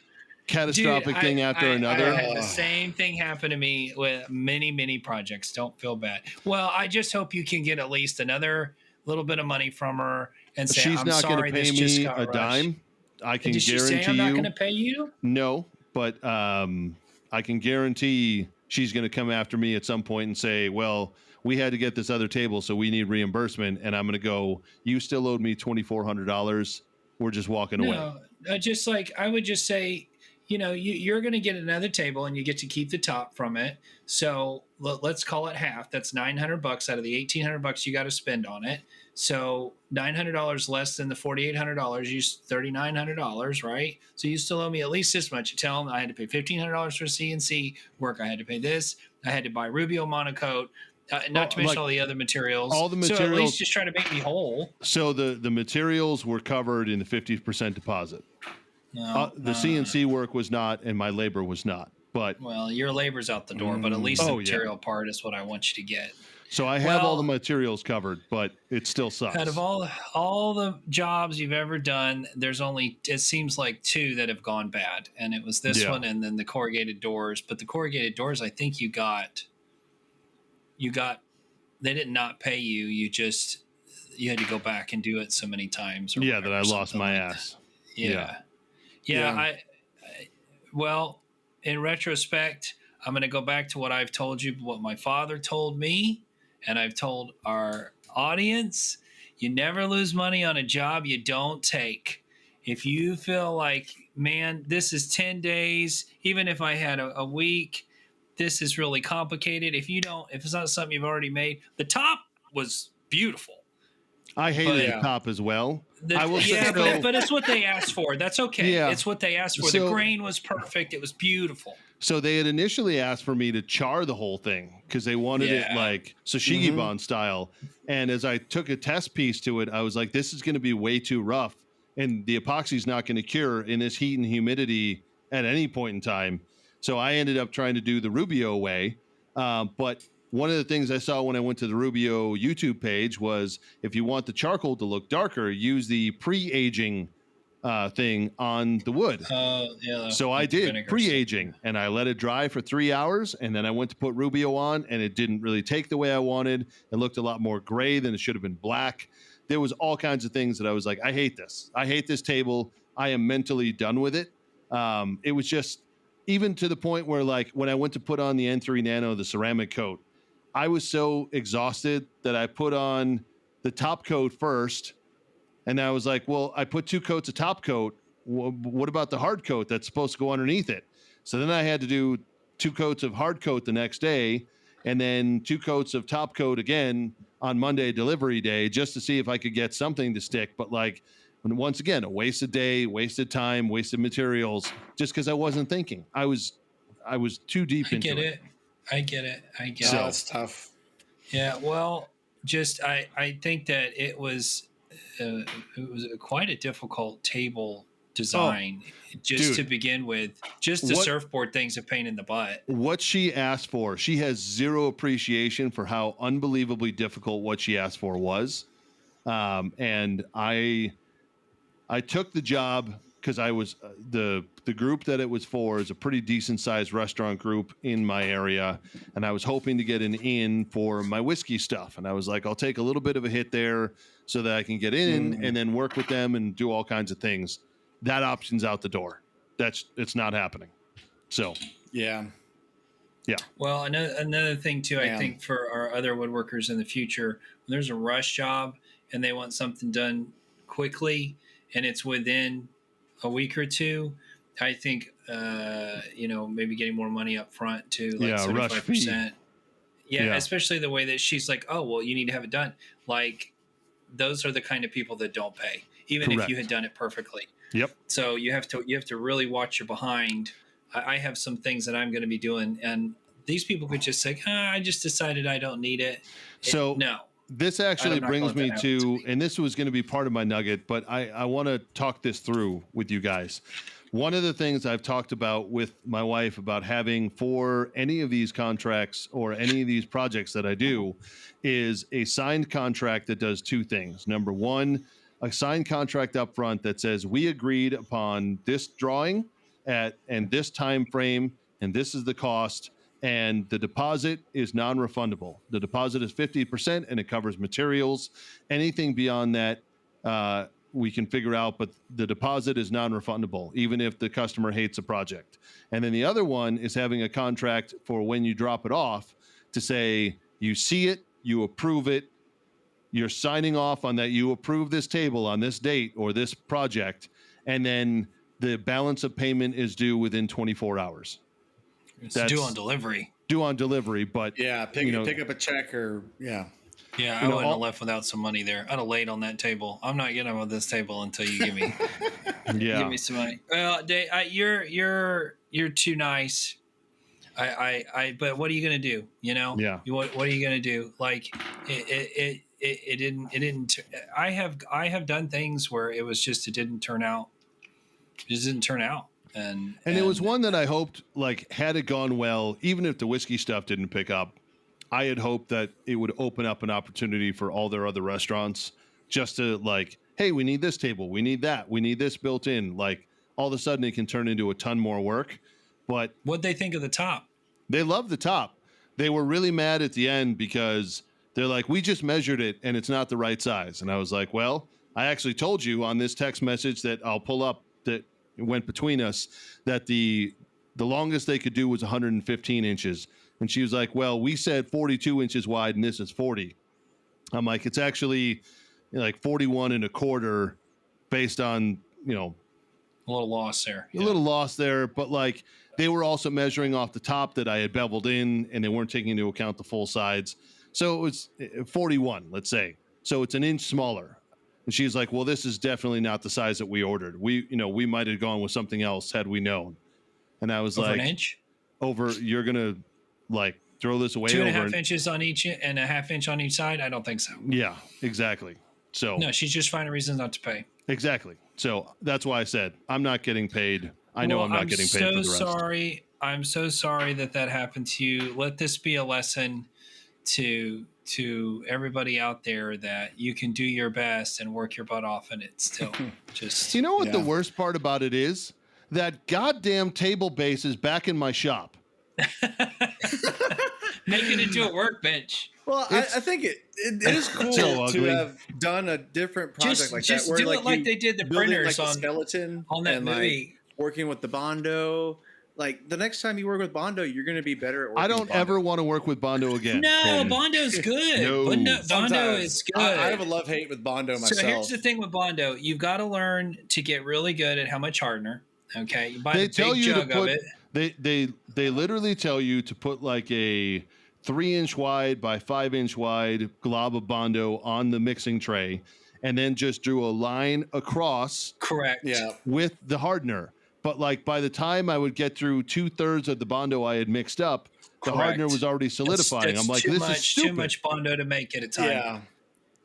catastrophic thing after another.
I had the same thing happen to me with many, many projects. Don't feel bad. Well, I just hope you can get at least another little bit of money from her and say,
she's
I'm
not going
sorry,
to pay me a dime. I can
Did she
guarantee
say I'm not
you.
going to pay you?
No, but I can guarantee she's going to come after me at some point and say, well, we had to get this other table, so we need reimbursement. And I'm going to go, you still owed me $2,400. We're just walking away.
Just like I would just say, you're going to get another table and you get to keep the top from it. So let's call it half. That's $900 out of the $1,800 you got to spend on it. So $900 less than the $4,800, you $3,900, right? So you still owe me at least this much. You tell them I had to pay $1,500 for CNC work. I had to pay this. I had to buy Rubio monocoat. Not to mention all the other materials.
All the materials.
So at least just try to make me whole.
So the materials were covered in the 50% deposit. The CNC work was not, and my labor was not. But
your labor's out the door. But at least the material part is what I want you to get.
So I have all the materials covered, but it still sucks.
Out of all the jobs you've ever done, there's only, it seems like 2 that have gone bad, and it was this one and then the corrugated doors. But the corrugated doors, I think you got. They did not pay you. You had to go back and do it so many times.
That I lost my ass.
Well, in retrospect, I'm going to go back to what I've told you, what my father told me, and I've told our audience. You never lose money on a job you don't take. If you feel like, man, this is 10 days, even if I had a week, this is really complicated. If it's not something you've already made, the top was beautiful.
I hated the top as well.
But it's what they asked for. That's okay. Yeah. It's what they asked for. The grain was perfect. It was beautiful.
So they had initially asked for me to char the whole thing because they wanted it like Sashigi-ban style. And as I took a test piece to it, I was like, this is going to be way too rough. And the epoxy's not going to cure in this heat and humidity at any point in time. So I ended up trying to do the Rubio way. But one of the things I saw when I went to the Rubio YouTube page was if you want the charcoal to look darker, use the pre-aging thing on the wood. So I did pre-aging and I let it dry for 3 hours. And then I went to put Rubio on and it didn't really take the way I wanted. It looked a lot more gray than it should have been black. There was all kinds of things that I was like, I hate this. I hate this table. I am mentally done with it. It was just, even to the point where like when I went to put on the N3 Nano, the ceramic coat, I was so exhausted that I put on the top coat first. And I was like, well, I put 2 coats of top coat. What about the hard coat that's supposed to go underneath it? So then I had to do 2 coats of hard coat the next day and then 2 coats of top coat again on Monday delivery day just to see if I could get something to stick. But like, once again, a wasted day, wasted time, wasted materials, just because I wasn't thinking. I was too deep into it.
I get it.
So that's tough.
Yeah. Well, I think that it was quite a difficult table design to begin with. Just the surfboard thing's a pain in the butt.
What she asked for, she has zero appreciation for how unbelievably difficult what she asked for was. And I took the job because I was the group that it was for is a pretty decent sized restaurant group in my area. And I was hoping to get an in for my whiskey stuff. And I was like, I'll take a little bit of a hit there so that I can get in and then work with them and do all kinds of things. That option's out the door. It's not happening. So,
yeah.
Well, another thing too, I think for our other woodworkers in the future, when there's a rush job and they want something done quickly, and it's within a week or two, I think, maybe getting more money up front to like 75%. Yeah, especially the way that she's like, oh, well, you need to have it done. Like those are the kind of people that don't pay, even
Correct.
if you had done it perfectly.
Yep.
So you have to really watch your behind. I have some things that I'm going to be doing, and these people could just say, I just decided I don't need it.
So
no.
This actually brings me to, and this was going to be part of my nugget, but I want to talk this through with you guys. One of the things I've talked about with my wife about having for any of these contracts or any of these projects that I do is a signed contract that does two things. Number one, a signed contract up front that says we agreed upon this drawing and this time frame, and this is the cost, and the deposit is non-refundable. The deposit is 50% and it covers materials. Anything beyond that, we can figure out, but the deposit is non-refundable, even if the customer hates a project. And then the other one is having a contract for when you drop it off to say you see it, you approve it, you're signing off on that you approve this table on this date or this project, and then the balance of payment is due within 24 hours.
It's due on delivery.
Due on delivery, but
pick up a check or
Yeah, I wouldn't have left without some money there. I'd have laid on that table. I'm not getting on this table until you give me give me some money. Well, Dave, you're too nice. But what are you gonna do? You know?
Yeah.
What are you gonna do? Like it didn't. I have done things where it was just it didn't turn out. It just didn't turn out. And
it was one that I hoped, like, had it gone well, even if the whiskey stuff didn't pick up, I had hoped that it would open up an opportunity for all their other restaurants just to, like, hey, we need this table, we need that, we need this built in. Like, all of a sudden it can turn into a ton more work. But
what'd they think of the top?
They love the top. They were really mad at the end because they're like, we just measured it and it's not the right size. And I was like, well, I actually told you on this text message that I'll pull up that went between us that the longest they could do was 115 inches. And she was like, well, we said 42 inches wide and this is 40. I'm like, it's actually like 41 and a quarter based on, a
little loss there.
A little loss there. But like they were also measuring off the top that I had beveled in and they weren't taking into account the full sides. So it was 41, let's say. So it's an inch smaller. And she's like, well, this is definitely not the size that we ordered. We might have gone with something else had we known. And I was
over
like,
an inch?
You're going to like throw this away
2.5 inches on each and a half inch on each side? I don't think so.
Yeah, exactly. So
no, she's just finding reasons not to pay.
Exactly. So that's why I said, I'm not getting paid. I'm not getting paid for the rest.
I'm so sorry that happened to you. Let this be a lesson to everybody out there that you can do your best and work your butt off and it's still just
You know what the worst part about it is? That goddamn table base is back in my shop.
Make it into a workbench.
Well, I think it is cool to have done a different project like that.
Just do it like they did the printers
like on the skeleton
on that movie.
Like working with the Bondo. Like the next time you work with Bondo, you're going to be better at working
I don't ever want to work with Bondo again.
No, Bondo's good.
No.
Bondo is good.
I have a love-hate with Bondo myself.
So here's the thing with Bondo. You've got to learn to get really good at how much hardener. Okay. You buy a big jug of it.
They literally tell you to put like a 3-inch wide by 5-inch wide glob of Bondo on the mixing tray and then just drew a line across.
Correct.
Yeah.
With the hardener. But like by the time I would get through 2/3 of the Bondo I had mixed up, the hardener was already solidifying. I'm like, this is stupid.
Too much Bondo to make at a time.
Yeah.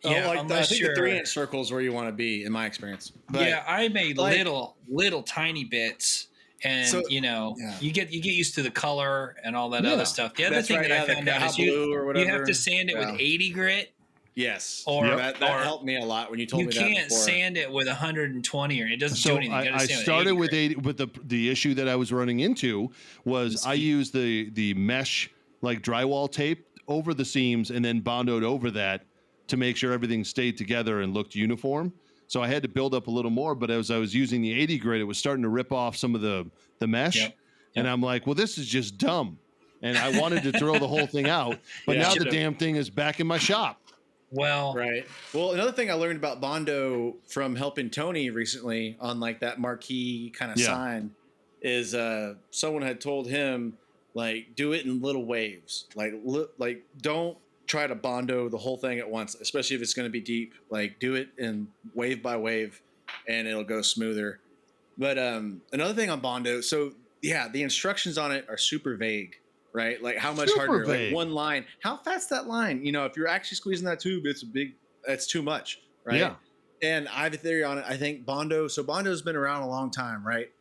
I think the 3-inch circles where you want to be, in my experience.
But I made little tiny bits, and you get used to the color and all that other stuff. The other thing that I found out is you have to sand it with 80 grit.
Yes,
or
that helped me a lot when you told me that before. You can't
sand it with 120, or it doesn't do anything.
I started with 80, but the issue that I was running into was I used the mesh like drywall tape over the seams and then bondoed over that to make sure everything stayed together and looked uniform. So I had to build up a little more, but as I was using the 80 grit, it was starting to rip off some of the mesh. Yep. And I'm like, well, this is just dumb. And I wanted to throw the whole thing out, but now the damn thing is back in my shop.
Well,
right. Well, another thing I learned about Bondo from helping Tony recently on like that marquee kind of sign is someone had told him like do it in little waves, like don't try to Bondo the whole thing at once, especially if it's going to be deep. Like do it in wave by wave, and it'll go smoother. But another thing on Bondo, so yeah, the instructions on it are super vague, right? Like how much
Super
harder,
vague.
like one line, how fat's that line? You know, if you're actually squeezing that tube, that's too much, right?
Yeah.
And I have a theory on it. I think Bondo's been around a long time, right?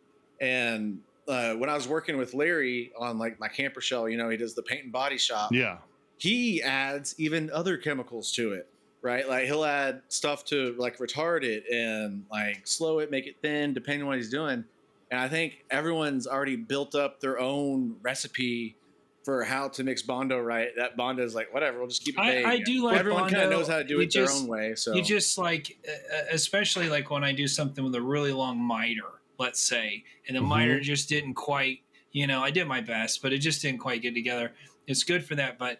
And when I was working with Larry on like my camper shell, you know, he does the paint and body shop.
Yeah.
He adds even other chemicals to it, right? Like he'll add stuff to like retard it and like slow it, make it thin, depending on what he's doing. And I think everyone's already built up their own recipe for how to mix Bondo right. That Bondo is like, whatever, we'll just keep it vague.
I do like
everyone
Bondo.
kind of knows how to do it their own way. So
you just like, especially like when I do something with a really long miter, let's say, and the miter just didn't quite, you know, I did my best, but it just didn't quite get together. It's good for that, but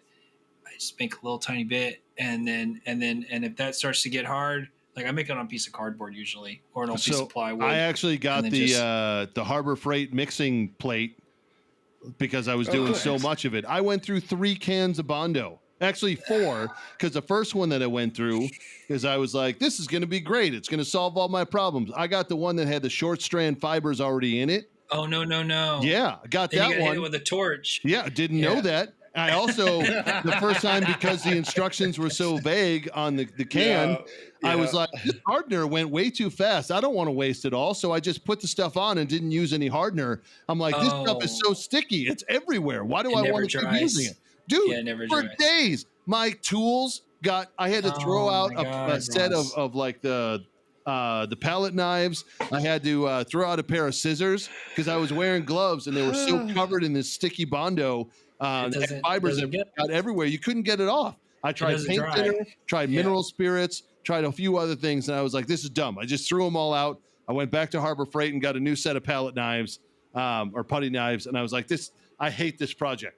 I just make a little tiny bit, and if that starts to get hard, like I make it on a piece of cardboard usually, or an old piece of plywood.
I actually got the Harbor Freight mixing plate because I was doing so much of it. I went through 3 cans of Bondo, actually 4, because the first one that I went through, because I was like, this is going to be great. It's going to solve all my problems. I got the one that had the short strand fibers already in it.
Oh, no.
Yeah, I got
then
that
you
one.
hit it with a torch.
Yeah, didn't know that. I also, the first time, because the instructions were so vague on the can, I was like, this hardener went way too fast. I don't want to waste it all. So I just put the stuff on and didn't use any hardener. I'm like, this stuff is so sticky. It's everywhere. Why do I want to keep using it? Dude, for days, my tools I had to throw out a set of like the pallet knives. I had to throw out a pair of scissors because I was wearing gloves and they were so covered in this sticky Bondo. Fibers got everywhere. You couldn't get it off. I tried paint thinner, tried mineral spirits, tried a few other things, and I was like, this is dumb. I just threw them all out. I went back to Harbor Freight and got a new set of pallet knives or putty knives, and I was like, I hate this project.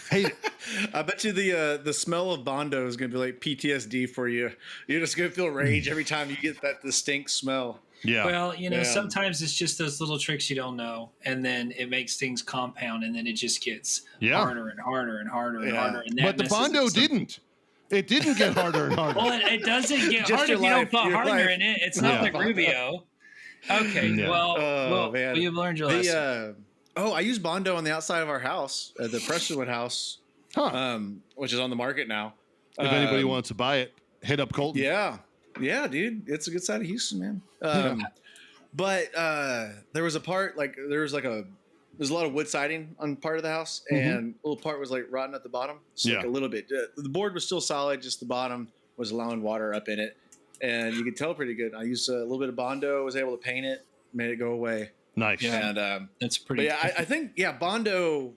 Hate it.
I bet you the smell of Bondo is going to be like PTSD for you. You're just going to feel rage every time you get that distinct smell.
Yeah.
Well, you know, sometimes it's just those little tricks you don't know, and then it makes things compound, and then it just gets harder and harder and harder and harder. And
but the Bondo didn't. It didn't get harder and harder.
Well, it doesn't get harder if you don't put hardener in it. It's not like Rubio. Okay. Well, you've learned your lesson.
I use Bondo on the outside of our house, the Prestonwood house, which is on the market now.
If anybody wants to buy it, hit up Colton.
Yeah, dude, it's a good side of Houston, man. But there was a part there's a lot of wood siding on part of the house, and a little part was like rotten at the bottom. So like a little bit. The board was still solid, just the bottom was allowing water up in it, and you could tell pretty good. I used a little bit of Bondo, was able to paint it, made it go away.
Nice.
Yeah, and
that's pretty.
But I think Bondo.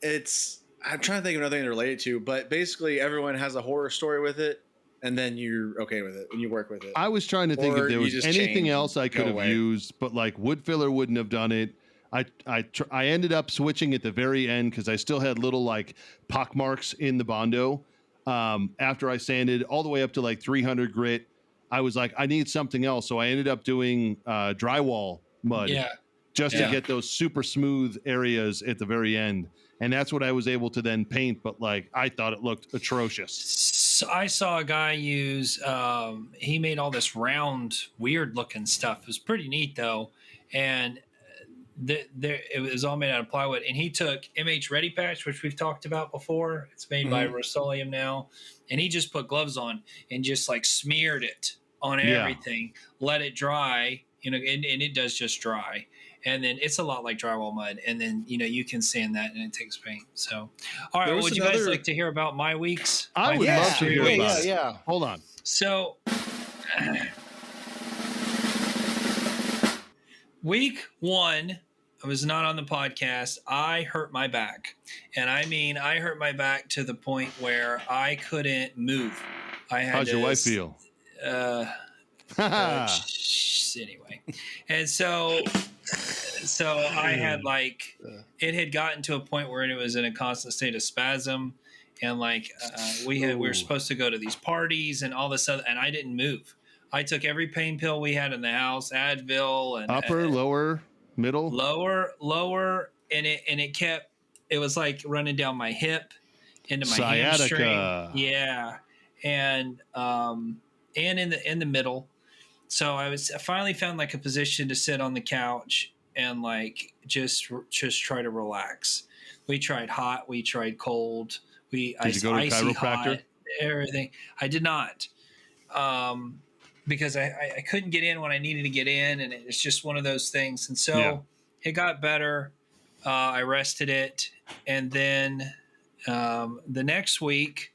I'm trying to think of another thing to relate it to, but basically everyone has a horror story with it. And then you're okay with it and you work with it.
I was trying to think if there was anything else I could have used, but like wood filler wouldn't have done it. I ended up switching at the very end because I still had little like pock marks in the Bondo. After I sanded all the way up to like 300 grit, I was like, I need something else. So I ended up doing drywall mud just to get those super smooth areas at the very end. And that's what I was able to then paint. But like, I thought it looked atrocious.
So I saw a guy use, he made all this round, weird looking stuff. It was pretty neat though. And it was all made out of plywood. And he took MH Ready Patch, which we've talked about before. It's made by Rust-Oleum now. And he just put gloves on and just like smeared it on everything, let it dry, and it does just dry. And then it's a lot like drywall mud. And then, you can sand that and it takes paint. So, all right. Would you guys like to hear about my weeks?
I would love to hear about it.
Yeah.
Hold on.
So, week 1, I was not on the podcast. I hurt my back. And I mean, I hurt my back to the point where I couldn't move.
How's your wife feel?
Anyway. And so I had it had gotten to a point where it was in a constant state of spasm, and we were supposed to go to these parties and all this other, and I didn't move. I took every pain pill we had in the house, Advil, and
upper, lower, middle,
lower, and it was like running down my hip, into my
sciatica.
hamstring. Yeah. And in the middle. So I finally found like a position to sit on the couch and like just try to relax. We tried hot, we tried cold,
Did you go to a
icy
chiropractor?
hot, everything. I did not, because I couldn't get in when I needed to get in, and it's just one of those things. And so it got better. I rested it, and then the next week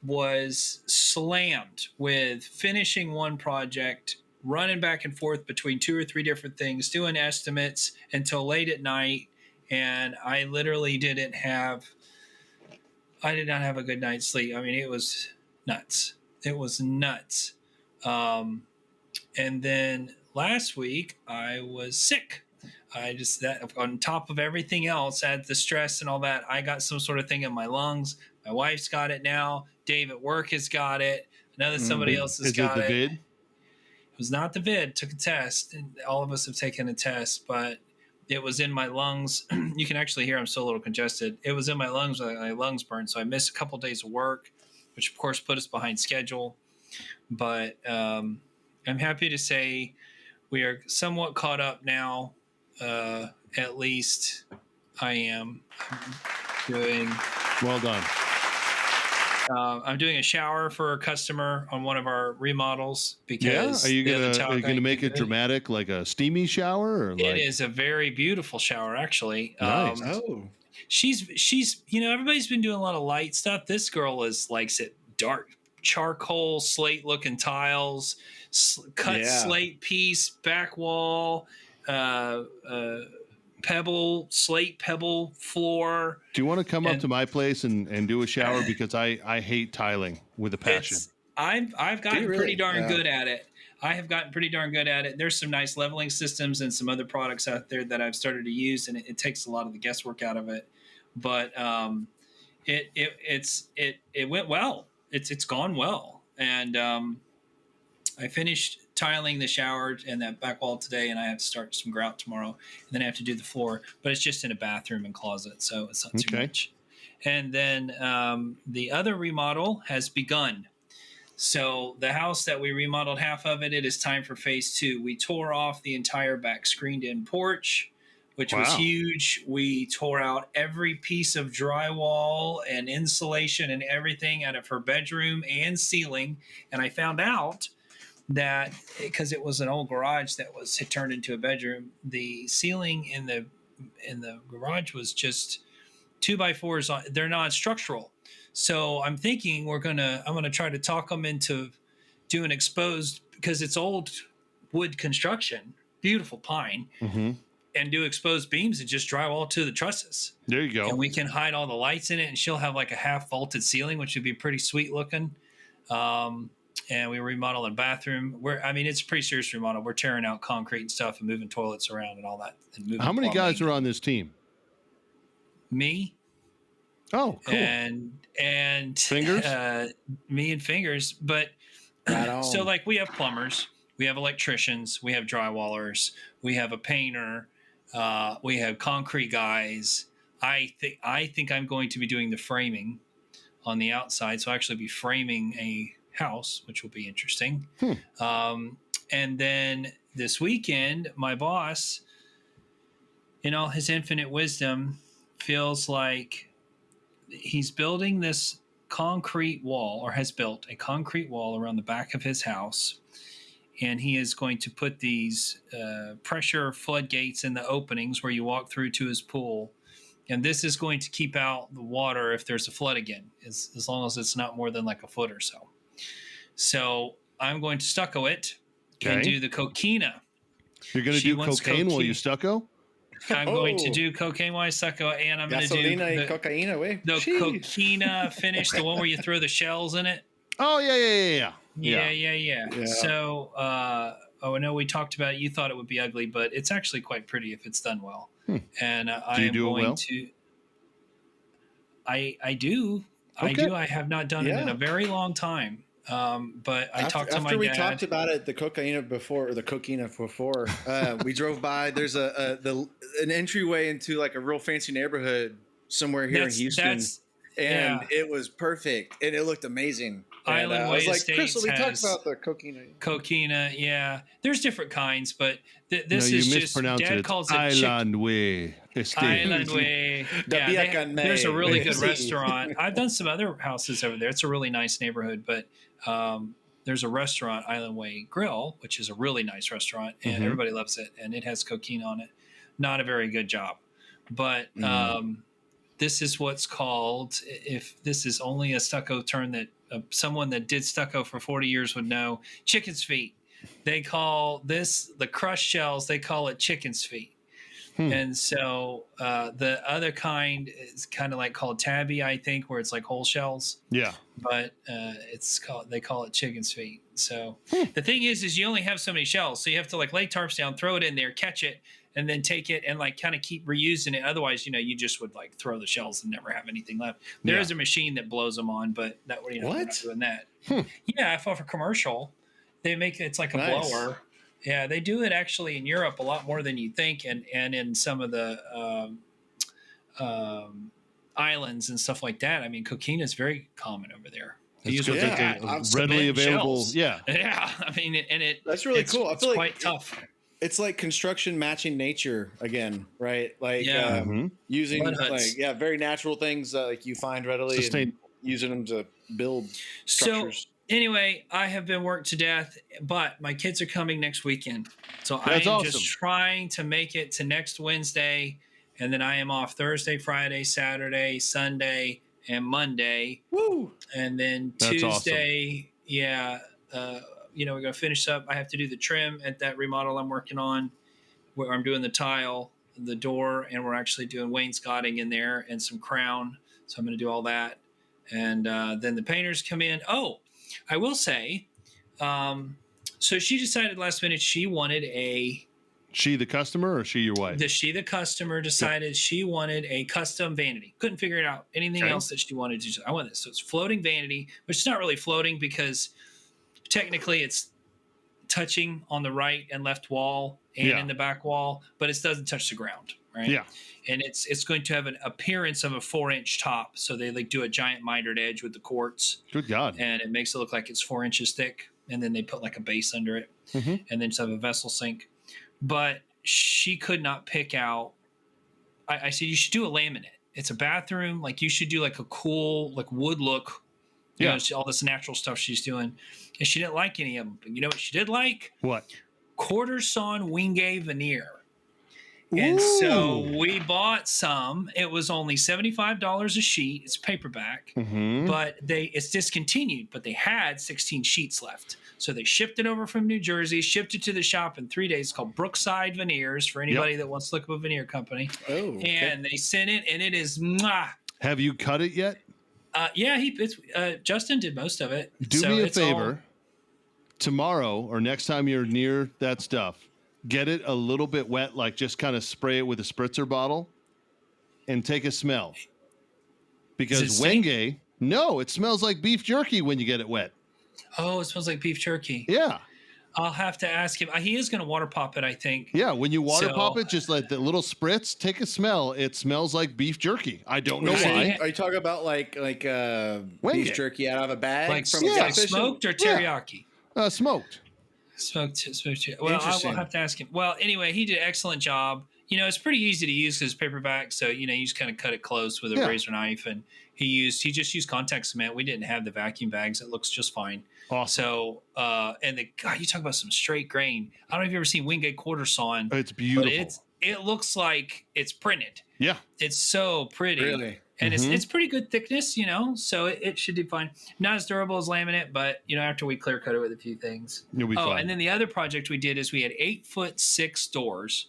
was slammed with finishing one project, running back and forth between 2 or 3 different things, doing estimates until late at night. And I literally did not have a good night's sleep. I mean, it was nuts. It was nuts. And then last week I was sick. That on top of everything else, add the stress and all that, I got some sort of thing in my lungs. My wife's got it now. Dave at work has got it. Another somebody else has got it.
Is it the vid?
It was not the vid. Took a test. And all of us have taken a test, but it was in my lungs. You can actually hear I'm still a little congested. It was in my lungs. My lungs burned, so I missed a couple of days of work, which of course put us behind schedule. But I'm happy to say we are somewhat caught up now. At least I am. Doing
well done.
I'm doing a shower for a customer on one of our remodels because
are you gonna make it dramatic, like a steamy shower? Or
it is a very beautiful shower, actually.
Nice.
She's everybody's been doing a lot of light stuff. This girl likes it dark, charcoal slate looking tiles, cut slate piece, back wall, slate pebble floor.
Do you want to come up to my place and do a shower? Because I hate tiling with a passion.
I've gotten pretty darn good at it. I have gotten pretty darn good at it. There's some nice leveling systems and some other products out there that I've started to use, and it takes a lot of the guesswork out of it. But it went well. It's gone well, and I finished tiling the shower and that back wall today, and I have to start some grout tomorrow, and then I have to do the floor, but it's just in a bathroom and closet, so it's not too much. And then the other remodel has begun. So the house that we remodeled half of it is time for phase 2. We tore off the entire back screened-in porch, which was huge. We tore out every piece of drywall and insulation and everything out of her bedroom and ceiling, and I found out that because it was an old garage that had turned into a bedroom, the ceiling in the garage was just 2x4s. They're non-structural. So I'm thinking I'm gonna try to talk them into doing exposed, because it's old wood construction, beautiful pine, and do exposed beams and just drywall to the trusses.
There you go.
And we can hide all the lights in it, and she'll have like a half vaulted ceiling, which would be pretty sweet looking. And we remodeled a bathroom. It's a pretty serious remodel. We're tearing out concrete and stuff and moving toilets around and all that. And
how many guys are on this team?
Me.
Oh, cool.
And
Fingers.
Me and Fingers. But so like we have plumbers, we have electricians, we have drywallers, we have a painter, we have concrete guys. I think I'm going to be doing the framing on the outside. So I'll actually be framing a house, which will be interesting. And then this weekend, my boss, in all his infinite wisdom, feels like he's building this concrete wall, or has built a concrete wall around the back of his house. And he is going to put these pressure floodgates in the openings where you walk through to his pool. And this is going to keep out the water if there's a flood again, as long as it's not more than like a foot or so. So I'm going to stucco it and do the coquina.
You're going to do cocaine while you stucco?
I'm going to do cocaine while I stucco, and I'm going to do the coquina finish, the one where you throw the shells in it.
Oh, yeah.
So I know we talked about it. You thought it would be ugly, but it's actually quite pretty if it's done well. And I am going to. I do.
Okay.
I have not done it in a very long time. But I talked to my dad.
After we talked about it, the coquina before, we drove by. There's an entryway into like a real fancy neighborhood somewhere here in Houston. and it was perfect, and it looked amazing.
Island
and,
Way
I was like,
Estates
Crystal, we talked
has
about the coquina.
coquina. Yeah, there's different kinds, but this
you
is just
mispronounced
Dad
it.
calls it
Island Way Estate.
Island Way. There's a really good restaurant. I've done some other houses over there. It's a really nice neighborhood, but there's a restaurant, Island Way Grill, which is a really nice restaurant, and everybody loves it, and it has coquina on it. Not a very good job, but this is what's called, if this is only a stucco term that someone that did stucco for 40 years would know, chicken's feet. They call this, the crushed shells, they call it chicken's feet. And so the other kind is kind of like called tabby, I think, where it's like whole shells.
Yeah.
But they call it chicken's feet. So the thing is you only have so many shells. So you have to like lay tarps down, throw it in there, catch it, and then take it and like kind of keep reusing it. Otherwise, you just would like throw the shells and never have anything left. There is a machine that blows them on, but we're not doing that. Yeah, for commercial, they make it's like a blower. Yeah, they do it actually in Europe a lot more than you think, and in some of the islands and stuff like that. I mean, coquina is very common over there. They use
readily available.
Shells. Yeah. I mean, and
that's really cool. I feel like
quite tough.
It's like construction matching nature again, right? Like using very natural things like you find readily and using them to build structures.
So anyway, I have been worked to death, but my kids are coming next weekend. So I am just trying to make it to next Wednesday, and then I am off Thursday, Friday, Saturday, Sunday, and Monday.
Woo!
And then Tuesday, we're going to finish up. I have to do the trim at that remodel I'm working on, where I'm doing the tile, the door, and we're actually doing wainscoting in there and some crown. So I'm going to do all that. And then the painters come in. Oh, I will say, so she decided last minute she wanted
She the customer or she your wife?
The customer decided she wanted a custom vanity. Couldn't figure it out. Anything else that she wanted to do. I want this. So it's floating vanity, which is not really floating because technically it's touching on the right and left wall and in the back wall, but it doesn't touch the ground, right? Yeah. And it's going to have an appearance of a 4-inch top. So they like do a giant mitered edge with the quartz.
Good God.
And it makes it look like it's 4 inches thick. And then they put like a base under it and then just have a vessel sink. But she could not pick out. I said, you should do a laminate. It's a bathroom. Like you should do like a cool, like wood look. You know, all this natural stuff she's doing. And she didn't like any of them. But you know what she did like?
What?
Quarter sawn wingay veneer. And so we bought some. It was only $75 a sheet. It's paperback, but it's discontinued. But they had 16 sheets left, so they shipped it over from New Jersey, shipped it to the shop in 3 days. It's called Brookside Veneers for anybody that wants to look up a veneer company. And they sent it, and it is mwah.
Have you cut it yet?
Justin did most of it.
Do me a favor. Tomorrow or next time you're near that stuff, get it a little bit wet, like just kind of spray it with a spritzer bottle and take a smell. Because wenge, it smells like beef jerky when you get it wet.
Oh, it smells like beef jerky.
Yeah.
I'll have to ask him. He is going to water pop it, I think.
Yeah, when you water pop it, just like the little spritz, take a smell. It smells like beef jerky. I don't know why.
Are you talking about like beef jerky out of a bag?
Like smoked or teriyaki?
Smoked.
Smoked. Well, I will have to ask him. Well, anyway, he did an excellent job. It's pretty easy to use because it's paperback. So, you just kind of cut it close with a razor knife. And he just used contact cement. We didn't have the vacuum bags. It looks just fine.
Awesome.
So, you talk about some straight grain. I don't know if you've ever seen wingate quarter sawn.
It's beautiful.
But it looks like it's printed.
Yeah.
It's so pretty.
Really?
And it's pretty good thickness, so it should do fine. Not as durable as laminate, but, after we clear cut it with a few things.
You'll be fine.
And then the other project we did is we had 8'6" doors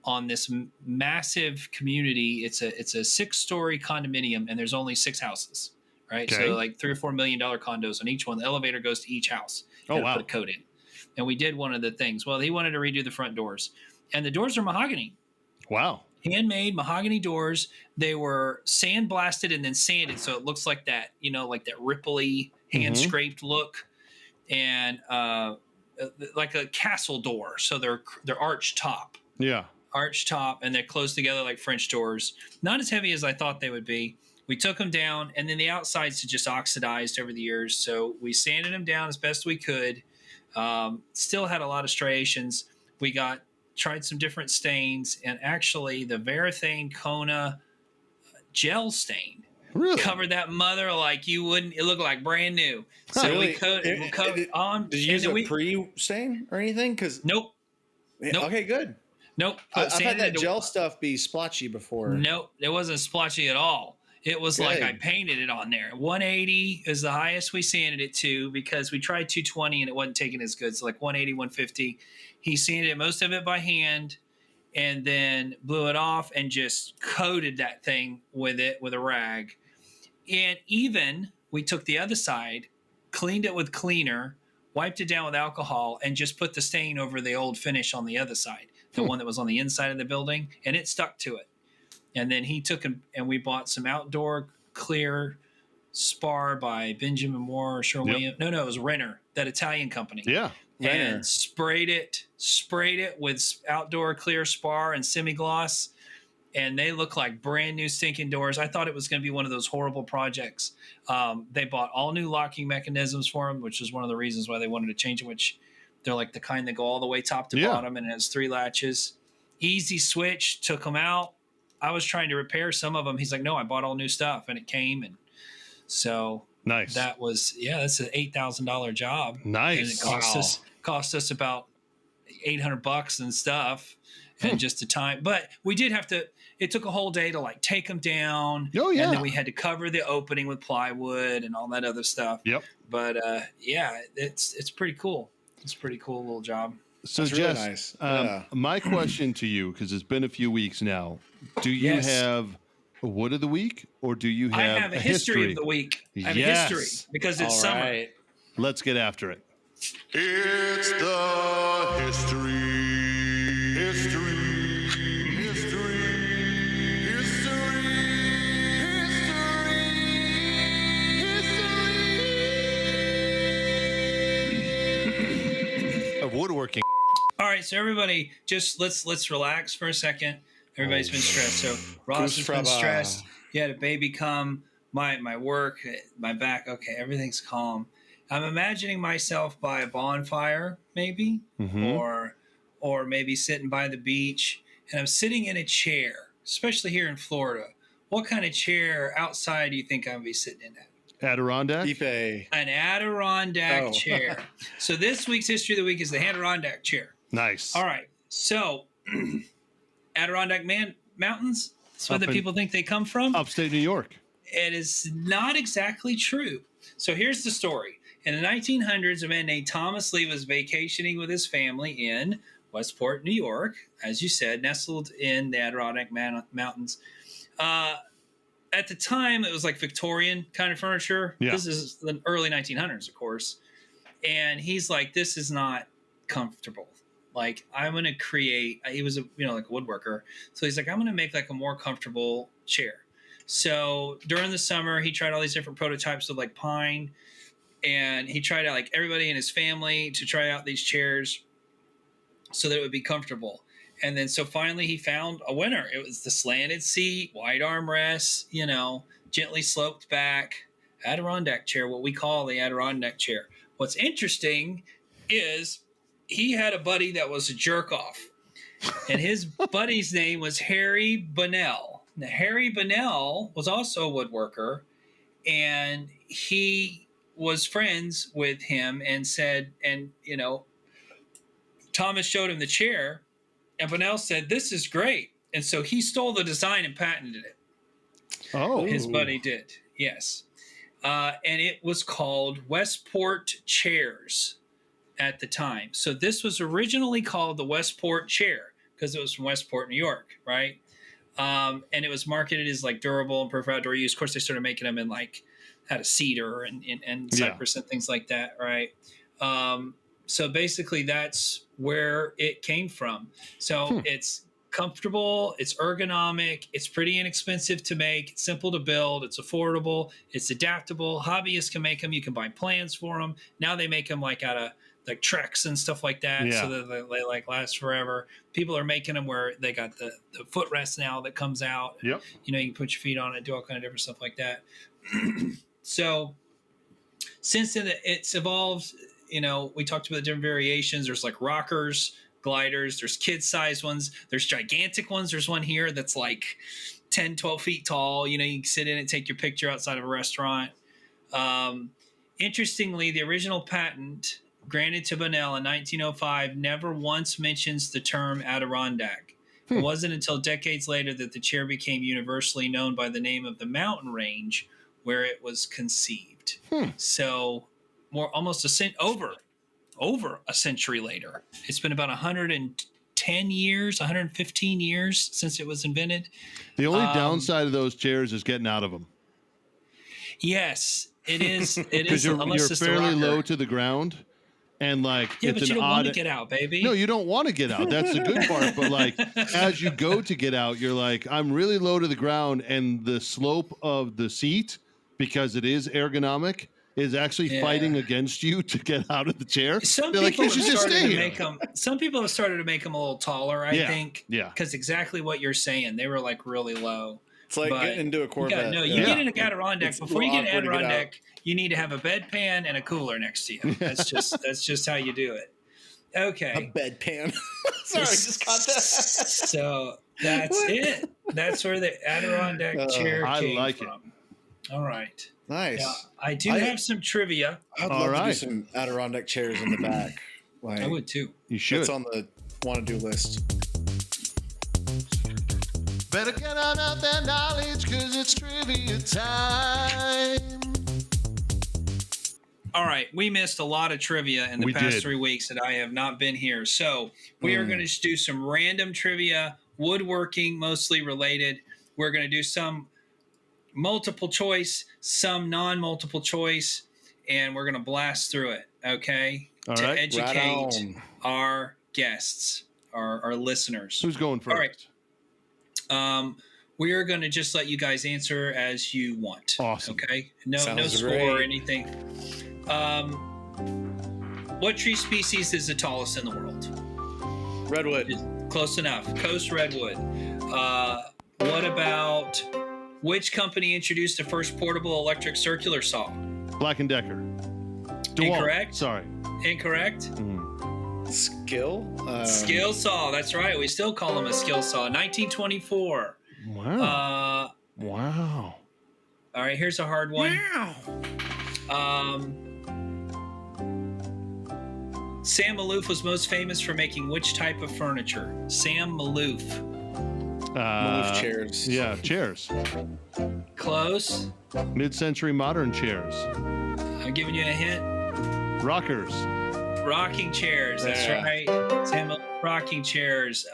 on this massive community. It's a 6-story condominium, and there's only 6 houses, right?
Okay.
So like $3 or $4 million condos on each one. The elevator goes to each house.
Oh, wow.
Put a code in. And we did one of the things. Well, he wanted to redo the front doors. And the doors are mahogany.
Wow.
Handmade mahogany doors. They were sandblasted and then sanded, so it looks like that, like that ripply hand scraped look, and like a castle door. So they're arched top. Yeah, arched top, and they're closed together like French doors. Not as heavy as I thought they would be. We took them down, and then the outsides had just oxidized over the years. So we sanded them down as best we could. Still had a lot of striations. We tried some different stains, and actually the Varathane Kona gel stain covered that mother like you wouldn't. It looked like brand new. So
really?
we covered on.
Did you use a pre-stain or anything?
Nope.
Okay, good.
Nope.
I've had that gel stuff be splotchy before.
Nope, it wasn't splotchy at all. It was good. Like I painted it on there. 180 is the highest we sanded it to because we tried 220 and it wasn't taking as good. So like 180, 150. He sanded most of it by hand and then blew it off and just coated that thing with a rag. And even we took the other side, cleaned it with cleaner, wiped it down with alcohol, and just put the stain over the old finish on the other side, the one that was on the inside of the building, and it stuck to it. And then he took and we bought some outdoor clear spar by Benjamin Moore or Sherwin. No, it was Renner, that Italian company.
Yeah.
Renner. And sprayed it with outdoor clear spar and semi-gloss. And they look like brand new stinking doors. I thought it was going to be one of those horrible projects. They bought all new locking mechanisms for them, which is one of the reasons why they wanted to change it, which they're like the kind that go all the way top to bottom and it has 3 latches. Easy switch, took them out. I was trying to repair some of them. He's like, no, I bought all new stuff. And it came. And so
nice.
That was, that's an $8,000 job.
Nice.
And it cost us about $800 and stuff. And just the time. But we did have to, it took a whole day to like take them down.
Oh, yeah.
And then we had to cover the opening with plywood and all that other stuff.
Yep.
But it's pretty cool. It's a pretty cool little job.
So
that's
Jess,
really nice.
My question to you, because it's been a few weeks now, do you have a wood of the week or do you have
I have a history of the week. I have a history because it's summer. Right.
Let's get after it.
It's the history.
Of woodworking.
All right, so everybody, just let's relax for a second. Everybody's been stressed. So Ross has been stressed. You had a baby come. My work, my back. Okay, everything's calm. I'm imagining myself by a bonfire, maybe, or maybe sitting by the beach, and I'm sitting in a chair, especially here in Florida. What kind of chair outside do you think I'm gonna be sitting in?
Adirondack?
Ipe.
An Adirondack chair. So this week's history of the week is the Adirondack chair.
Nice.
All right. So Adirondack Mountains, that's where the people think they come from.
Upstate New York.
It is not exactly true. So here's the story. In the 1900s, a man named Thomas Lee was vacationing with his family in Westport, New York, as you said, nestled in the Adirondack Mountains. At the time, it was like Victorian kind of furniture. Yeah. This is the early 1900s, of course. And he's like, this is not comfortable. Like, I'm going to create, he was like a woodworker. So he's like, I'm going to make like a more comfortable chair. So during the summer, he tried all these different prototypes of like pine. And he tried out like everybody in his family to try out these chairs so that it would be comfortable. And then so finally he found a winner. It was the slanted seat, wide armrests, gently sloped back Adirondack chair, what we call the Adirondack chair. What's interesting is he had a buddy that was a jerk off. And his buddy's name was Harry Bunnell. Now, Harry Bunnell was also a woodworker, and he was friends with him and said, Thomas showed him the chair. And Bunnell said, this is great. And so he stole the design and patented it.
Oh.
His buddy did, yes. And it was called Westport Chairs at the time. So this was originally called the Westport Chair because it was from Westport, New York, right? And it was marketed as like durable and perfect for outdoor use. Of course, they started making them in like, had a cedar and cypress and things like that, right? So basically that's where it came from. So it's comfortable, it's ergonomic, it's pretty inexpensive to make, it's simple to build, it's affordable, it's adaptable. Hobbyists can make them. You can buy plans for them. Now they make them like out of like Trex and stuff like that,
Yeah.
so that they like last forever. People are making them where they got the footrest now that comes out.
Yep.
You know, you can put your feet on it, do all kind of different stuff like that. So since then, it's evolved. You know, we talked about the different variations. There's like rockers, gliders. There's kid-sized ones. There's gigantic ones. There's one here that's like 10, 12 feet tall. You know, you can sit in and take your picture outside of a restaurant. Interestingly, the original patent granted to Bonnell in 1905 never once mentions the term Adirondack. It wasn't until decades later that the chair became universally known by the name of the mountain range where it was conceived. So almost over a century later. It's been about 110 years, 115 years since it was invented.
The only downside of those chairs is getting out of them.
Yes, it is. It is.
Because you're fairly low to the ground. And like,
yeah,
it's
but you
an
don't
odd,
want to get out, baby.
No, you don't want to get out. That's the good part. But like, as you go to get out, you're like, I'm really low to the ground, and the slope of the seat, because it is ergonomic, is actually fighting against you to get out of the chair.
Some
They're
people
like, you should just stay here.
Some people have started to make them a little taller. I think.
Yeah.
Because exactly what you're saying, they were like really low.
It's like getting into a Corvette.
You get in an Adirondack. Before you get an Adirondack, you need to have a bedpan and a cooler next to you. That's just how you do it. Okay.
A bedpan. Sorry, I just caught that.
So that's it. That's where the Adirondack chair came from. All right.
Nice.
Now, I do have some trivia.
I'd love to do some Adirondack chairs in the back. Like,
I would too.
You should.
It's on the want-to-do list.
Better get out that knowledge, cause it's trivia time.
All right, we missed a lot of trivia in the past 3 weeks that I have not been here. So we are going to just do some random trivia, woodworking mostly related. We're going to do some multiple choice, some non-multiple choice, and we're going to blast through it, okay?
All
to
right.
educate our guests, our listeners.
Who's going first?
All right. We are going to just let you guys answer as you want.
Awesome.
Okay. No
Sounds
score
great.
or anything. What tree species is the tallest in the world?
Redwood.
Close enough. Coast redwood. What about which company introduced the first portable electric circular saw?
Black & Decker. DeWalt.
Incorrect.
Sorry.
Incorrect.
Skill?
Skill saw. That's right. We still call them a skill saw. 1924.
Wow. Wow.
All right. Here's a hard one. Sam Malouf was most famous for making which type of furniture? Sam Malouf.
Malouf chairs.
Yeah, chairs.
Close.
Mid-century modern chairs.
I'm giving you a hint.
Rockers.
Rocking chairs. That's right. Sam Malouf rocking chairs.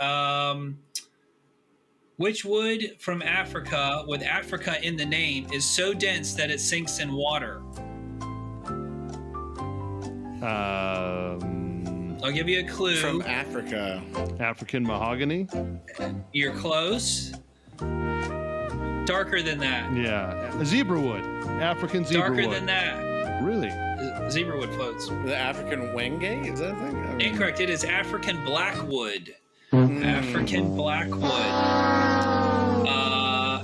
Which wood from Africa, with Africa in the name, is so dense that it sinks in water? I'll give you a clue.
From Africa.
African mahogany.
You're close. Darker than that.
Yeah. Zebra wood. African zebra wood.
Darker than that.
Really?
Zebra wood floats.
The African wenge? Is that a thing? I mean,
Incorrect. It is African blackwood. African blackwood.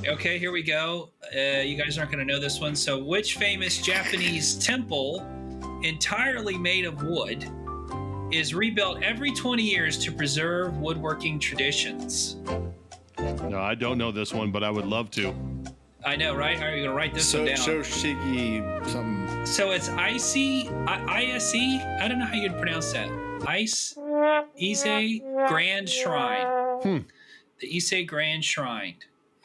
Okay, here we go. You guys aren't going to know this one. So, which famous Japanese temple, entirely made of wood, is rebuilt every 20 years to preserve woodworking traditions?
No, I don't know this one, but I would love to.
I know, right? Are you going to write this one down?
Shoshigi something.
So it's ISE. I don't know how you'd pronounce that. Ise Grand Shrine. The Ise Grand Shrine.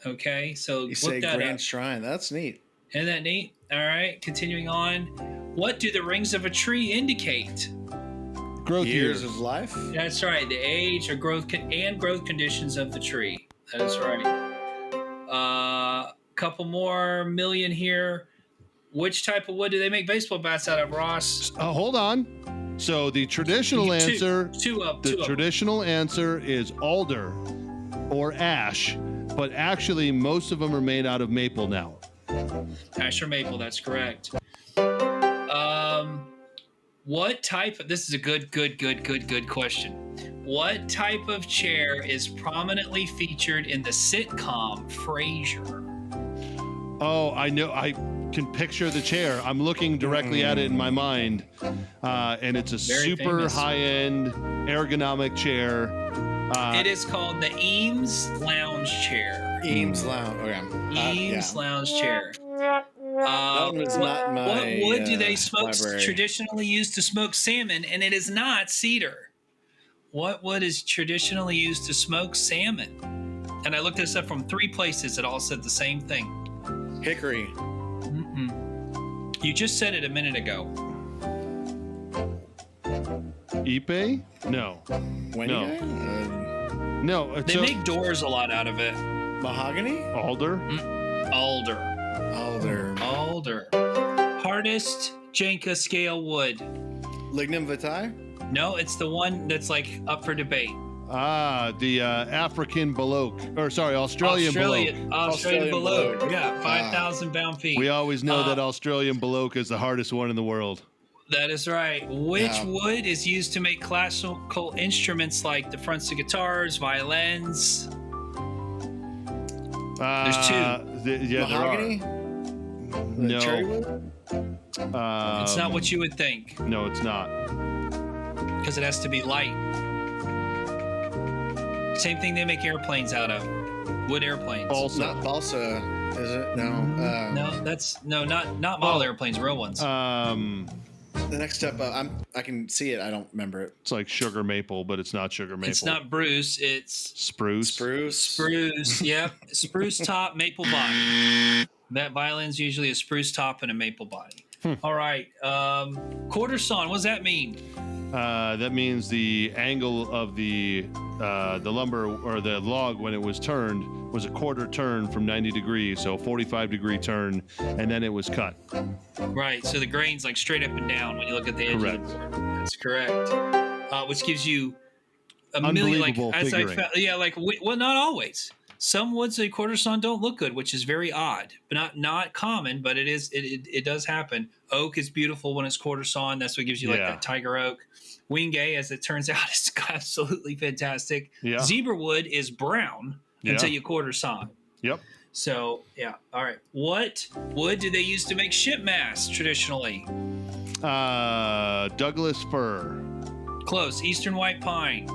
Okay, so
You
look
say
that
Grand
up.
Shrine. That's neat.
Isn't that neat? All right, continuing on. What do the rings of a tree indicate?
Growth
Years of life?
That's right. The age or growth growth conditions of the tree. That is right. Couple more million here. Which type of wood do they make baseball bats out of, Ross?
Hold on. So the traditional answer, traditional answer is alder or ash, but actually most of them are made out of maple now.
This is a good question. What type of chair is prominently featured in the sitcom Frasier?
Oh, I know. I can picture the chair. I'm looking directly at it in my mind. And it's a
Very
super
famous.
high-end ergonomic chair.
It is called the Eames Lounge Chair.
Eames Lounge. Okay.
Eames Lounge Chair.
That one was not in my
What wood do they smoke?
library.
Traditionally used to smoke salmon, and it is not cedar. What wood is traditionally used to smoke salmon? And I looked this up from 3 places. It all said the same thing.
Hickory.
Mm-mm. You just said it a minute ago.
Ipe? No. No.
They make doors a lot out of it.
Mahogany?
Alder?
Alder. Hardest Janka scale wood.
Lignum vitae?
No, it's the one that's like up for debate.
The African Baroque. Australian Baroque.
Australian Baroque.
Baroque.
Yeah, 5,000 pound feet.
We always know that Australian Baroque is the hardest one in the world.
That is right. Which wood is used to make classical instruments like the fronts of guitars, violins? There's 2.
Mahogany?
No.
Cherry wood?
It's not what you would think,
No, it's not.
because it has to be light. Same thing they make airplanes out of. Wood airplanes.
Also,
Not balsa, is it? No.
Not model airplanes, real ones.
The next step up, I can see it. I don't remember it.
it's like sugar maple, but it's not sugar maple.
It's not Bruce. It's
spruce.
spruce. Yep, spruce top, maple body. That violin's usually a spruce top and a maple body. All right. Quarter sawn. What does that mean?
That means the angle of the lumber or the log when it was turned was a quarter turn from 90 degrees, so a 45-degree turn, and then it was cut.
Right. So the grain's like straight up and down when you look at the edge
Correct.
of the board. That's correct. Which gives you a million, like,
Unbelievable
as
figuring.
well, not always. Some woods of quarter sawn don't look good, which is very odd, but not common, but it does happen. Oak is beautiful when it's quarter sawn. That's what gives you like that tiger oak. Wingay, as it turns out, is absolutely fantastic.
Yeah.
Zebra wood is brown until you quarter sawn.
Yep.
So, yeah. All right. What wood do they use to make ship masts traditionally?
Douglas fir.
Close. Eastern white pine.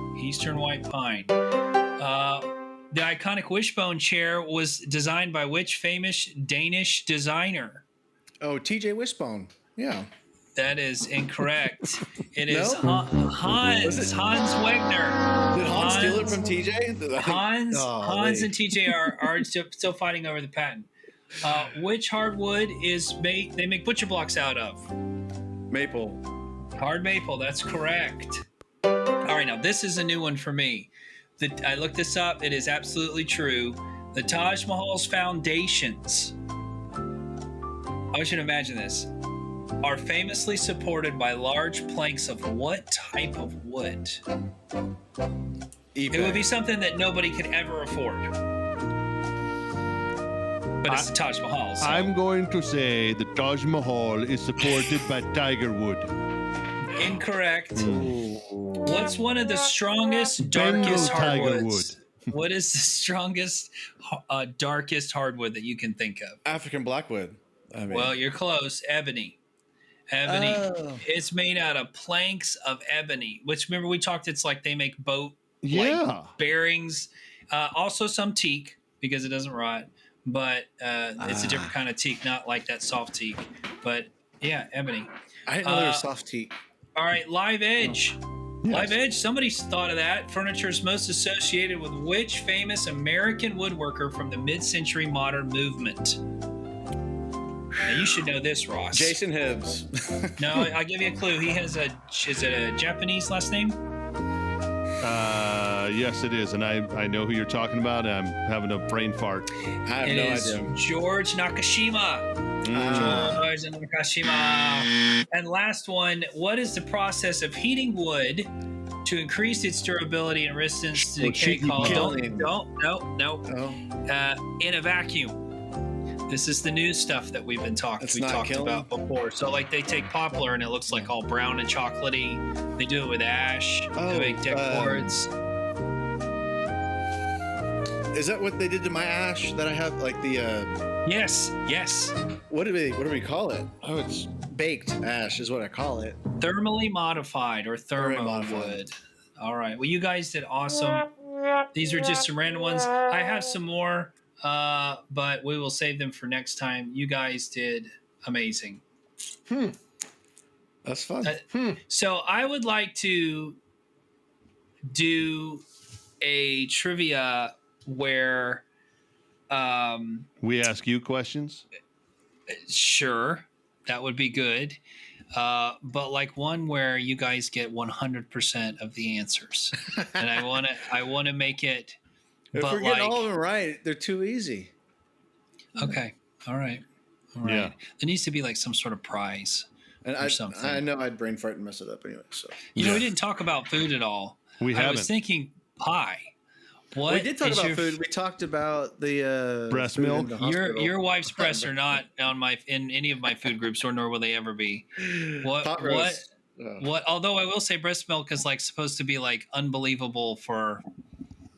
The iconic wishbone chair was designed by which famous Danish designer?
Oh, TJ Wishbone. Yeah.
That is incorrect. It is
No?
Hans Wegner.
Did Hans steal it from TJ?
Hans and TJ are still fighting over the patent. Which hardwood is made? They make butcher blocks out of?
Maple.
Hard maple. That's correct. All right, now this is a new one for me. I looked this up. It is absolutely true. The Taj Mahal's foundations, I want you to imagine this, are famously supported by large planks of what type of wood? It would be something that nobody could ever afford. But it's the Taj Mahal. So.
I'm going to say the Taj Mahal is supported by tiger wood.
Incorrect. What's one of the strongest, darkest hardwoods? What is the strongest, darkest hardwood that you can think of?
African blackwood.
Well, you're close. Ebony. Oh. It's made out of planks of ebony, which, remember we talked, it's like they make boat bearings. Also some teak, because it doesn't rot, but it's a different kind of teak, not like that soft teak. But yeah, ebony.
I didn't know there was soft teak.
All right, live edge. Yes. Live edge, somebody's thought of that. Furniture is most associated with which famous American woodworker from the mid-century modern movement? Now, you should know this, Ross.
Jason Hibbs.
No, I'll give you a clue. He has is it a Japanese last name?
Yes, it is. And I know who you're talking about. I'm having a brain fart.
I have no idea.
George Nakashima. George Nakashima. And last one, what is the process of heating wood to increase its durability and resistance to decay called? No. In a vacuum. This is the new stuff that we've talked
killing?
about before. So like they take poplar and it looks like all brown and chocolatey. They do it with ash. They make deck boards.
Is that what they did to my ash that I have? Like the
Yes.
what do we call it? Oh, it's baked ash is what I call it.
Thermally modified or thermo wood. All right. Well, you guys did awesome. These are just some random ones. I have some more, but we will save them for next time. You guys did amazing.
That's fun.
So I would like to do a trivia where
we ask you questions.
Sure, that would be good. But like one where you guys get 100% of the answers, and I want to make it.
If we're getting all of them right, they're too easy.
Okay. All right. Yeah. There needs to be like some sort of prize or something.
I know I'd brain fart and mess it up anyway. So
you know, we didn't talk about food at all.
We haven't.
I was thinking pie. What
we did talk about food. We talked about the
breast milk.
Your wife's breasts are not in any of my food groups, nor will they ever be. What? Although I will say, breast milk is like supposed to be like unbelievable for,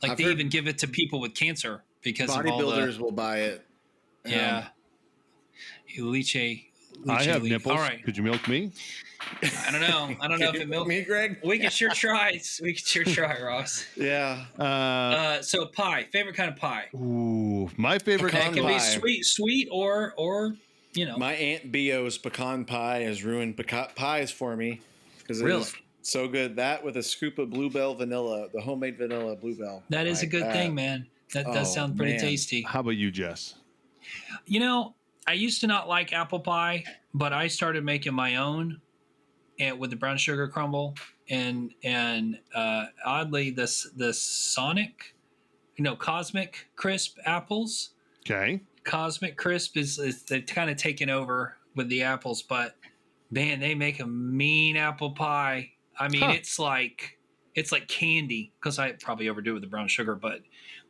like they even give it to people with cancer because
bodybuilders will buy it.
Yeah.
I have nipples.
All right.
Could you milk me?
I don't know if it milk
me, Greg.
We can sure try. Ross.
Yeah.
So pie. Favorite kind of pie?
Ooh, my favorite
pecan
kind
pie. It can be sweet or you know.
My Aunt Bio's pecan pie has ruined pies for me because it is so good. That with a scoop of Bluebell vanilla, the homemade vanilla Bluebell.
That is a good thing, man. That does sound pretty tasty.
How about you, Jess?
You know, I used to not like apple pie, but I started making my own, and with the brown sugar crumble, and oddly, the Sonic, Cosmic Crisp apples.
Okay.
Cosmic Crisp is they're kind of taken over with the apples, but man, they make a mean apple pie. I mean, it's like candy, because I probably overdo it with the brown sugar, but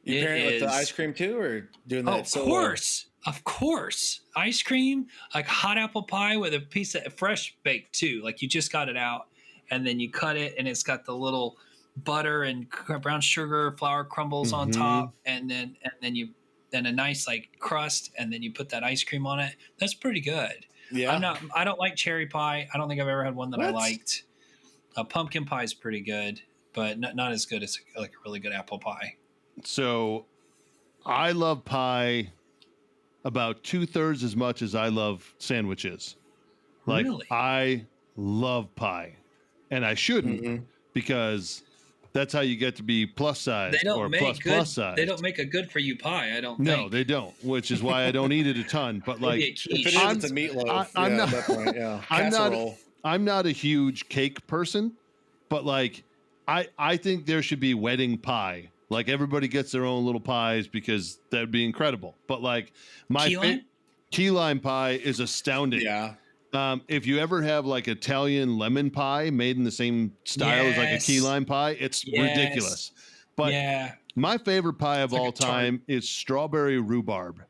you pair it with the ice cream too, or doing that?
Of course, ice cream, like hot apple pie with a piece of fresh baked too. Like you just got it out, and then you cut it, and it's got the little butter and brown sugar flour crumbles on top, and then a nice like crust, and then you put that ice cream on it. That's pretty good. Yeah, I don't like cherry pie. I don't think I've ever had one that I liked. Pumpkin pie is pretty good, but not as good as like a really good apple pie.
So, I love pie about 2/3 as much as I love sandwiches. Like, really? I love pie, and I shouldn't because that's how you get to be plus size or plus size.
They don't make a good for you pie. I don't.
No, they don't. Which is why I don't eat it a ton. But like,
if it is, it's a meatloaf. I'm not. At that point, yeah.
I'm not a huge cake person, but like, I think there should be wedding pie. Like everybody gets their own little pies because that'd be incredible. But like my key lime pie is astounding.
Yeah.
If you ever have like Italian lemon pie made in the same style as like a key lime pie, it's ridiculous. But my favorite pie of all time is strawberry rhubarb.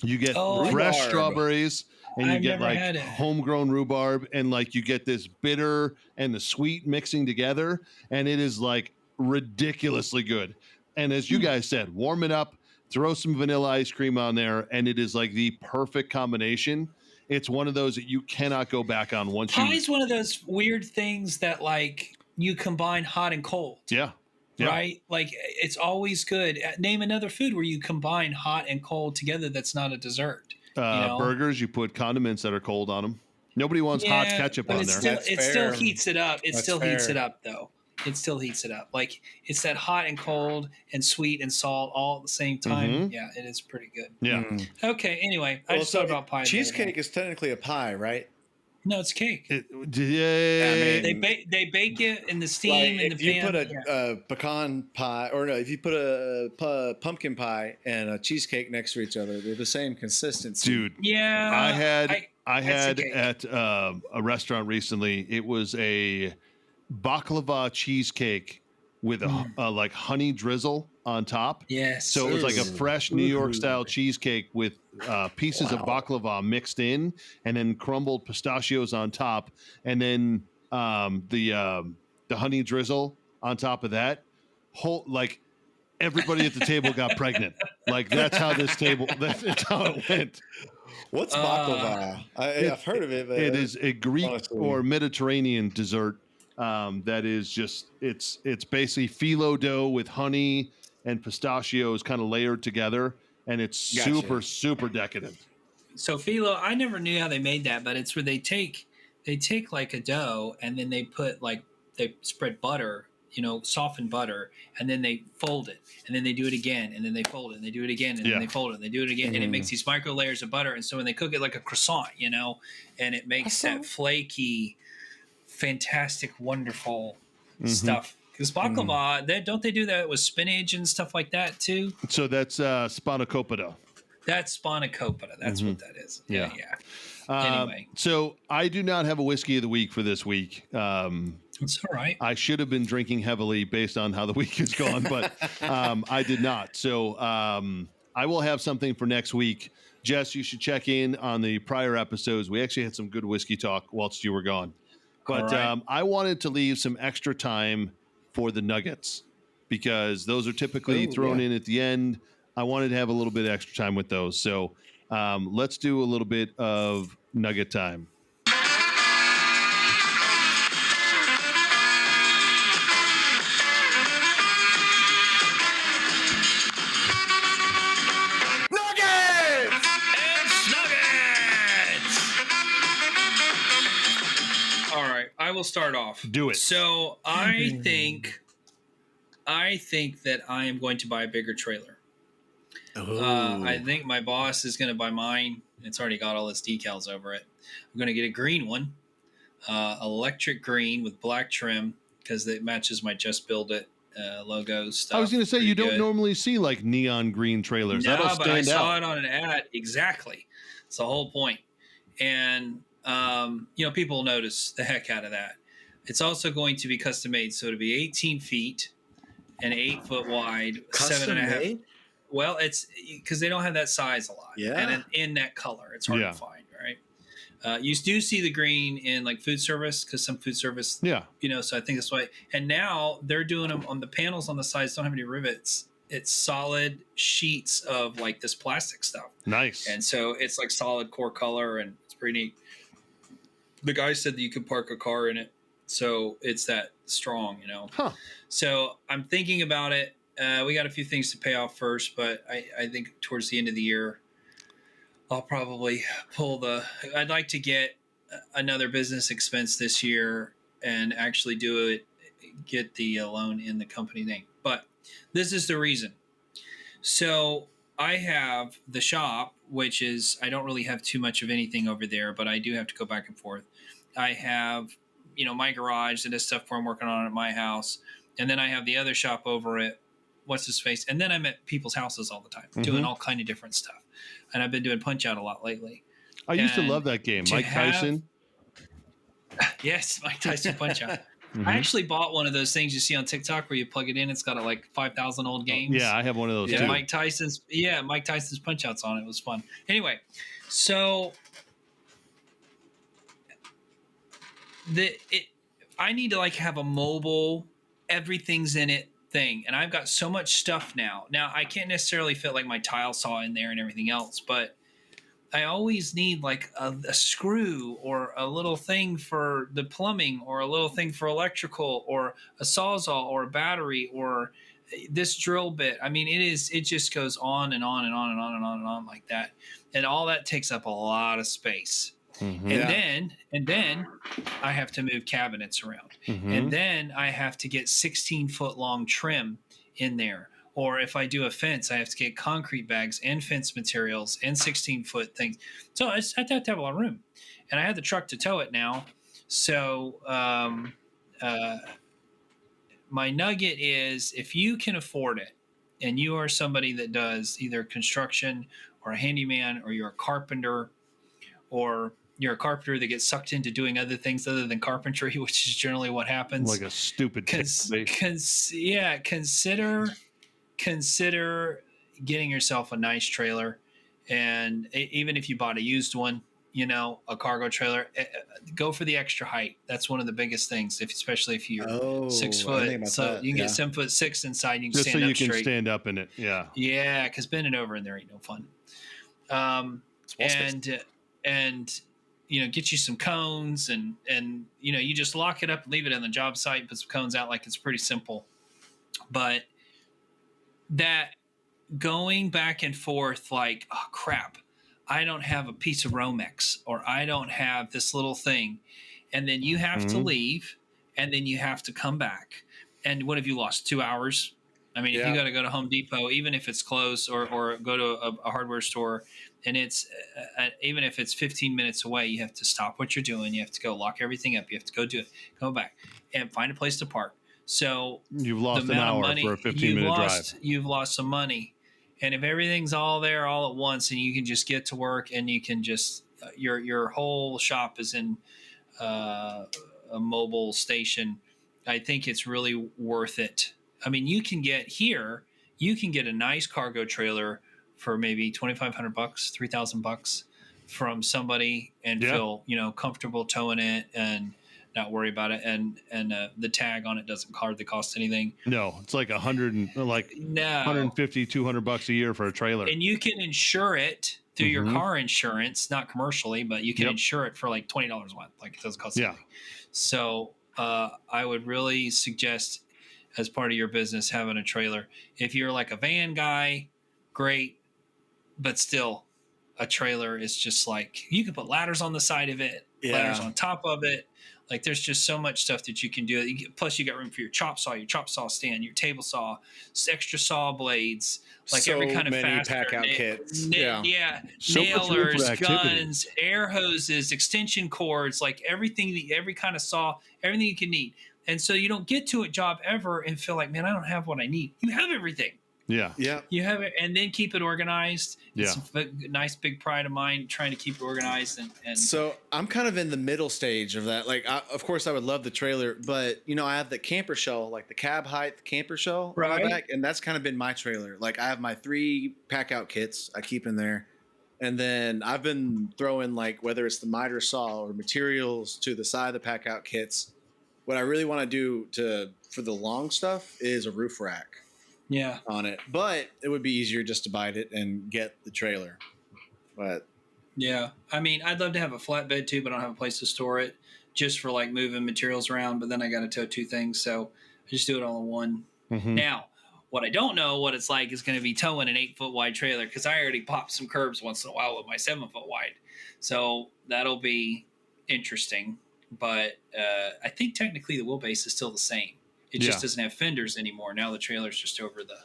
You get fresh strawberries and you get like homegrown rhubarb, and like you get this bitter and the sweet mixing together, and it is like ridiculously good. And as you guys said, warm it up, throw some vanilla ice cream on there, and it is like the perfect combination. It's one of those that you cannot go back on once you...
Pie's one of those weird things that like you combine hot and cold.
Yeah.
Right? Like it's always good. Name another food where you combine hot and cold together that's not a dessert.
Burgers, you put condiments that are cold on them. Nobody wants hot ketchup on there.
It still heats it up. It still heats it up, though. It still heats it up. Like it's that hot and cold and sweet and salt all at the same time. Yeah, it is pretty good.
Yeah.
Okay. Anyway, I just thought about pie.
Cheesecake is technically a pie, right?
No, it's cake.
They
bake it in the steam in the pan.
If you put a pecan pie, or no, if you put a pumpkin pie and a cheesecake next to each other, they're the same consistency.
Dude.
Yeah.
I had at a restaurant recently. It was a baklava cheesecake with a like honey drizzle on top.
Yes.
So it was like a fresh New York style cheesecake with pieces of baklava mixed in, and then crumbled pistachios on top, and then the honey drizzle on top of that. Whole like everybody at the table got pregnant. Like that's how this table. That's how it went.
What's baklava? I've heard of it. But
it is a Greek
honestly.
or Mediterranean dessert that is just it's basically phyllo dough with honey and pistachios kind of layered together, and it's super decadent.
So phyllo, I never knew how they made that, but it's where they take like a dough and then they spread butter, softened butter, and then they fold it, and then they do it again, and then they fold it, and they do it again, and then they fold it, and they do it again, and it makes these micro layers of butter. And so when they cook it like a croissant, and it makes that flaky, fantastic, wonderful stuff. Because baklava, don't they do that with spinach and stuff like that too?
So that's spanakopita.
That's spanakopita. That's what that is. Yeah. Anyway,
so I do not have a whiskey of the week for this week.
It's all right.
I should have been drinking heavily based on how the week has gone, but I did not. So I will have something for next week. Jess, you should check in on the prior episodes. We actually had some good whiskey talk whilst you were gone. But I wanted to leave some extra time for the nuggets because those are typically thrown in at the end. I wanted to have a little bit of extra time with those. So let's do a little bit of nugget time.
I will start off.
Do it.
So I think that I am going to buy a bigger trailer. I think my boss is going to buy mine. It's already got all its decals over it. I'm going to get a green one, electric green with black trim because it matches my Just Build It logo stuff.
I was going to say you don't normally see like neon green trailers.
No,
That'll
but I
stand
saw
out.
it on an ad. Exactly. It's the whole point. And people notice the heck out of that. It's also going to be custom made, so it'll be 18 feet and 8 foot wide,
Custom
7.5.
made?
Well, it's because they don't have that size a lot.
Yeah.
And in that color, it's hard to find, right? You do see the green in like food service because some food service, so I think that's why. And now they're doing them on the panels on the sides, don't have any rivets. It's solid sheets of like this plastic stuff.
Nice.
And so it's like solid core color and it's pretty neat. The guy said that you could park a car in it. So it's that strong,
Huh.
So I'm thinking about it. We got a few things to pay off first, but I think towards the end of the year, I'll probably I'd like to get another business expense this year and actually get the loan in the company name. But this is the reason. So I have the shop, which is, I don't really have too much of anything over there, but I do have to go back and forth. I have, my garage and this stuff where I'm working on at my house. And then I have the other shop over at what's his face. And then I'm at people's houses all the time, doing all kind of different stuff. And I've been doing Punch Out a lot lately.
I used to love that game. Mike Tyson.
Yes, Mike Tyson Punch Out. I actually bought one of those things you see on TikTok where you plug it in. It's got like 5,000 old games.
Yeah, I have one of those too.
Mike Tyson's Punch Out's on it. It was fun. Anyway, so I need to like have a mobile, everything's in it thing. And I've got so much stuff now. Now I can't necessarily fit like my tile saw in there and everything else, but I always need like a screw or a little thing for the plumbing or a little thing for electrical or a sawzall or a battery or this drill bit. I mean, it just goes on and on and on and on and on and on like that. And all that takes up a lot of space. Mm-hmm. And then I have to move cabinets around. Mm-hmm. And then I have to get 16-foot long trim in there. Or if I do a fence, I have to get concrete bags and fence materials and 16-foot things. So I have to have a lot of room. And I have the truck to tow it now. So my nugget is if you can afford it and you are somebody that does either construction or a handyman or you're a carpenter or you're a carpenter that gets sucked into doing other things other than carpentry, which is generally what happens.
Like a stupid
consider getting yourself a nice trailer, and even if you bought a used one, a cargo trailer, go for the extra height. That's one of the biggest things, especially if you're 6 foot. So you can get 7'6" inside. And you can
just
stand
so you
up
can
straight.
Stand up in it. Yeah.
Yeah, because bending over in there ain't no fun. And get you some cones and you just lock it up, leave it on the job site, put some cones out. Like, it's pretty simple. But that going back and forth, like, oh crap, I don't have a piece of Romex, or I don't have this little thing, and then you have to leave, and then you have to come back, and what have you lost? 2 hours? I mean, if you got to go to Home Depot, even if it's close, or go to a hardware store, and it's even if it's 15 minutes away, you have to stop what you're doing. You have to go lock everything up. You have to go do it, go back, and find a place to park. So
you've lost an hour for a 15-minute drive.
You've lost some money. And if everything's all there all at once, and you can just get to work, and you can just your whole shop is in a mobile station, I think it's really worth it. I mean, you can get a nice cargo trailer for maybe $2,500, $3,000 from somebody, and feel comfortable towing it and not worry about it, and the tag on it doesn't hardly cost anything.
No, it's like $150, $200 a year for a trailer,
and you can insure it through your car insurance, not commercially, but you can insure it for like $20 a month. Like, it doesn't cost anything. So I would really suggest, as part of your business, having a trailer. If you're like a van guy, great, but still, a trailer is just like, you can put ladders on the side of it, ladders on top of it. Like, there's just so much stuff that you can do. Plus, you got room for your chop saw stand, your table saw, extra saw blades, like so every kind of
pack out kits.
So
nailers, guns, air hoses, extension cords, like everything, every kind of saw, everything you can need. And so you don't get to a job ever and feel like, man, I don't have what I need. You have everything.
Yeah.
You have it, and then keep it organized. It's a nice big pride of mine, trying to keep it organized. And
so I'm kind of in the middle stage of that. Like, of course, I would love the trailer, but I have the camper shell, like the cab height camper shell on my back, and that's kind of been my trailer. Like, I have my 3 pack out kits I keep in there, and then I've been throwing, like, whether it's the miter saw or materials to the side of the pack out kits. What I really want to do for the long stuff is a roof rack. On it, but it would be easier just to buy it and get the trailer. But
I mean, I'd love to have a flatbed too, but I don't have a place to store it, just for like moving materials around. But then I got to tow 2 things, so I just do it all in one. Now, what I don't know what it's like is going to be towing an 8-foot wide trailer, because I already pop some curbs once in a while with my 7-foot wide, so that'll be interesting. But I think technically the wheelbase is still the same. It just doesn't have fenders anymore. Now the trailer's just over the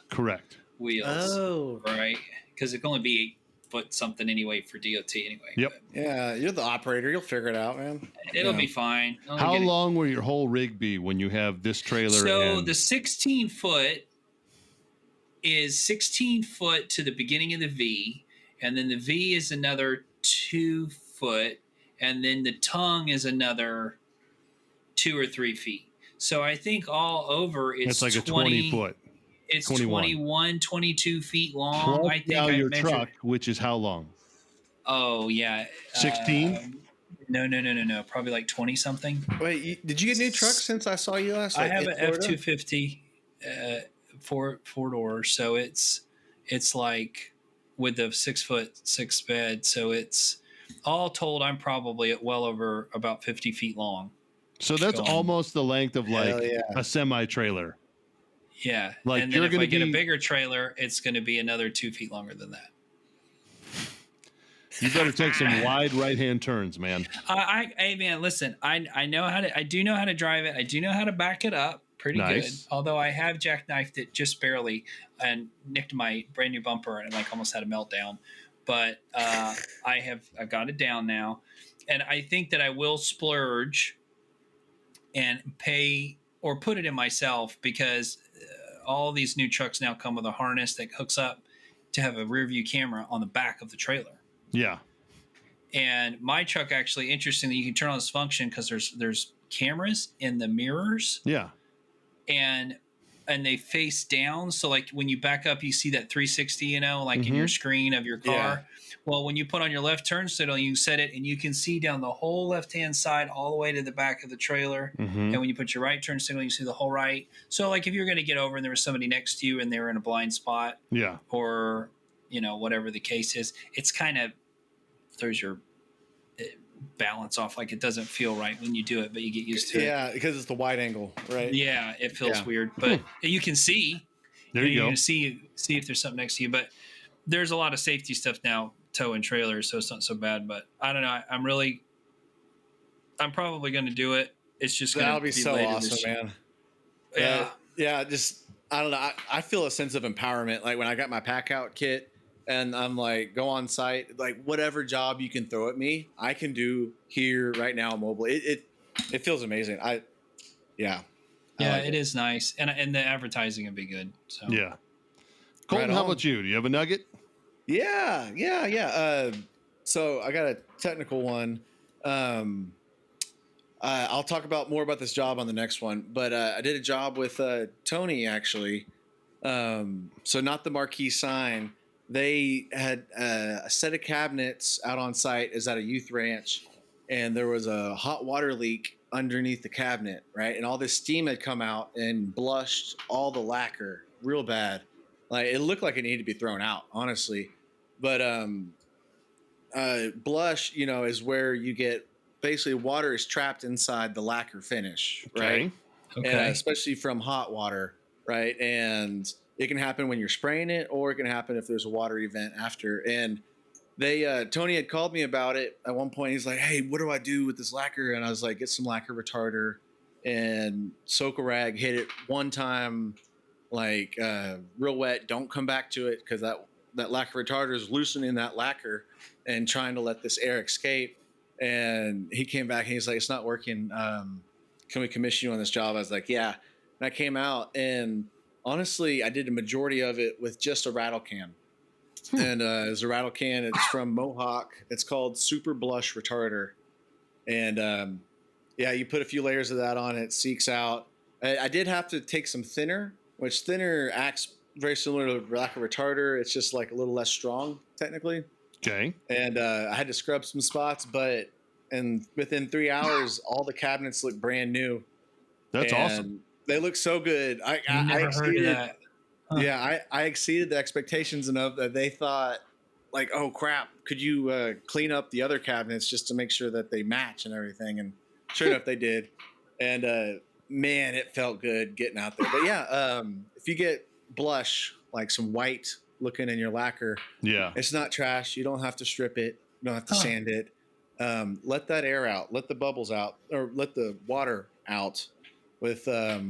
wheels. Oh, right. Because it can only be 8 foot something anyway for DOT anyway.
Yep.
But
yeah, you're the operator. You'll figure it out, man.
It'll be fine.
How long will your whole rig be when you have this trailer?
So the 16 foot is 16 foot to the beginning of the V, and then the V is another 2 foot, and then the tongue is another 2 or 3 feet. So I think all over it's
like 20 foot.
It's 21, 22 feet long.
Plus
I think
now your truck, which is how long?
Oh, yeah.
16?
No. Probably like 20 something.
Wait, did you get a new truck since I saw you last?
I have an F-250 four door. So it's like with the 6 foot 6 bed. So it's all told, I'm probably at well over about 50 feet long.
So that's almost the length of like a semi trailer.
Yeah.
Like,
and then if I get a bigger trailer, it's going to be another 2 feet longer than that.
You better take some wide right-hand turns, man.
Hey man, listen, I do know how to drive it. I do know how to back it up pretty good. Although I have jackknifed it just barely and nicked my brand new bumper and like almost had a meltdown. But I've got it down now. And I think that I will splurge and pay or put it in myself, because all these new trucks now come with a harness that hooks up to have a rear view camera on the back of the trailer.
Yeah.
And my truck actually, interestingly, you can turn on this function because there's cameras in the mirrors.
Yeah.
And they face down. So like when you back up, you see that 360, you know, like in your screen of your car. Yeah. Well, when you put on your left turn signal, you set it and you can see down the whole left-hand side all the way to the back of the trailer. And when you put your right turn signal, you see the whole right. So like if you're going to get over and there was somebody next to you and they were in a blind spot, or, you know, whatever the case is, it's kind of throws your balance off. Like it doesn't feel right when you do it, but you get used to it.
Yeah, because it's the wide angle, right?
Yeah, it feels weird, but you can see.
There you go.
You see if there's something next to you, but there's a lot of safety stuff now, tow and trailers, so it's not so bad. But I don't know. I'm probably going to do it. It's just going to be
so awesome, man.
Yeah,
yeah. Just I don't know. I feel a sense of empowerment. Like when I got my pack out kit. And I'm like, go on site, like whatever job you can throw at me, I can do here right now, mobile. It feels amazing.
It is nice, and the advertising would be good. So
yeah. Colton, how about you? Do you have a nugget?
Yeah. So I got a technical one. I'll talk about more about this job on the next one, but I did a job with Tony actually. So not the marquee sign. They had a set of cabinets out on site. Is at a youth ranch, and there was a hot water leak underneath the cabinet, right? And all this steam had come out and blushed all the lacquer real bad. Like it looked like it needed to be thrown out, honestly. But blush, you know, is where you get basically water is trapped inside the lacquer finish, right?
Okay.
And especially from hot water, right? And it can happen when you're spraying it, or it can happen if there's a water event after. And they, Tony had called me about it at one point. He's like, "Hey, what do I do with this lacquer?" And I was like, "Get some lacquer retarder and soak a rag, hit it one time, like real wet. Don't come back to it because that lacquer retarder is loosening that lacquer and trying to let this air escape." And he came back and he's like, "It's not working. Can we commission you on this job?" I was like, "Yeah." And I came out and honestly, I did a majority of it with just a rattle can. And it's a rattle can. It's from Mohawk. It's called Super Blush Retarder. And you put a few layers of that on. It seeks out. I did have to take some thinner, which thinner acts very similar to lacquer retarder. It's just like a little less strong, technically.
Okay.
And I had to scrub some spots, and within 3 hours, all the cabinets look brand new.
That's awesome.
They look so good. I exceeded that. Huh. Yeah, I exceeded the expectations enough that they thought, like, "Oh crap, could you clean up the other cabinets just to make sure that they match and everything?" And sure enough, they did. And man, it felt good getting out there. But yeah, if you get blush, like some white looking in your lacquer, it's not trash. You don't have to strip it. You don't have to sand it. Let that air out. Let the bubbles out, or let the water out. With
I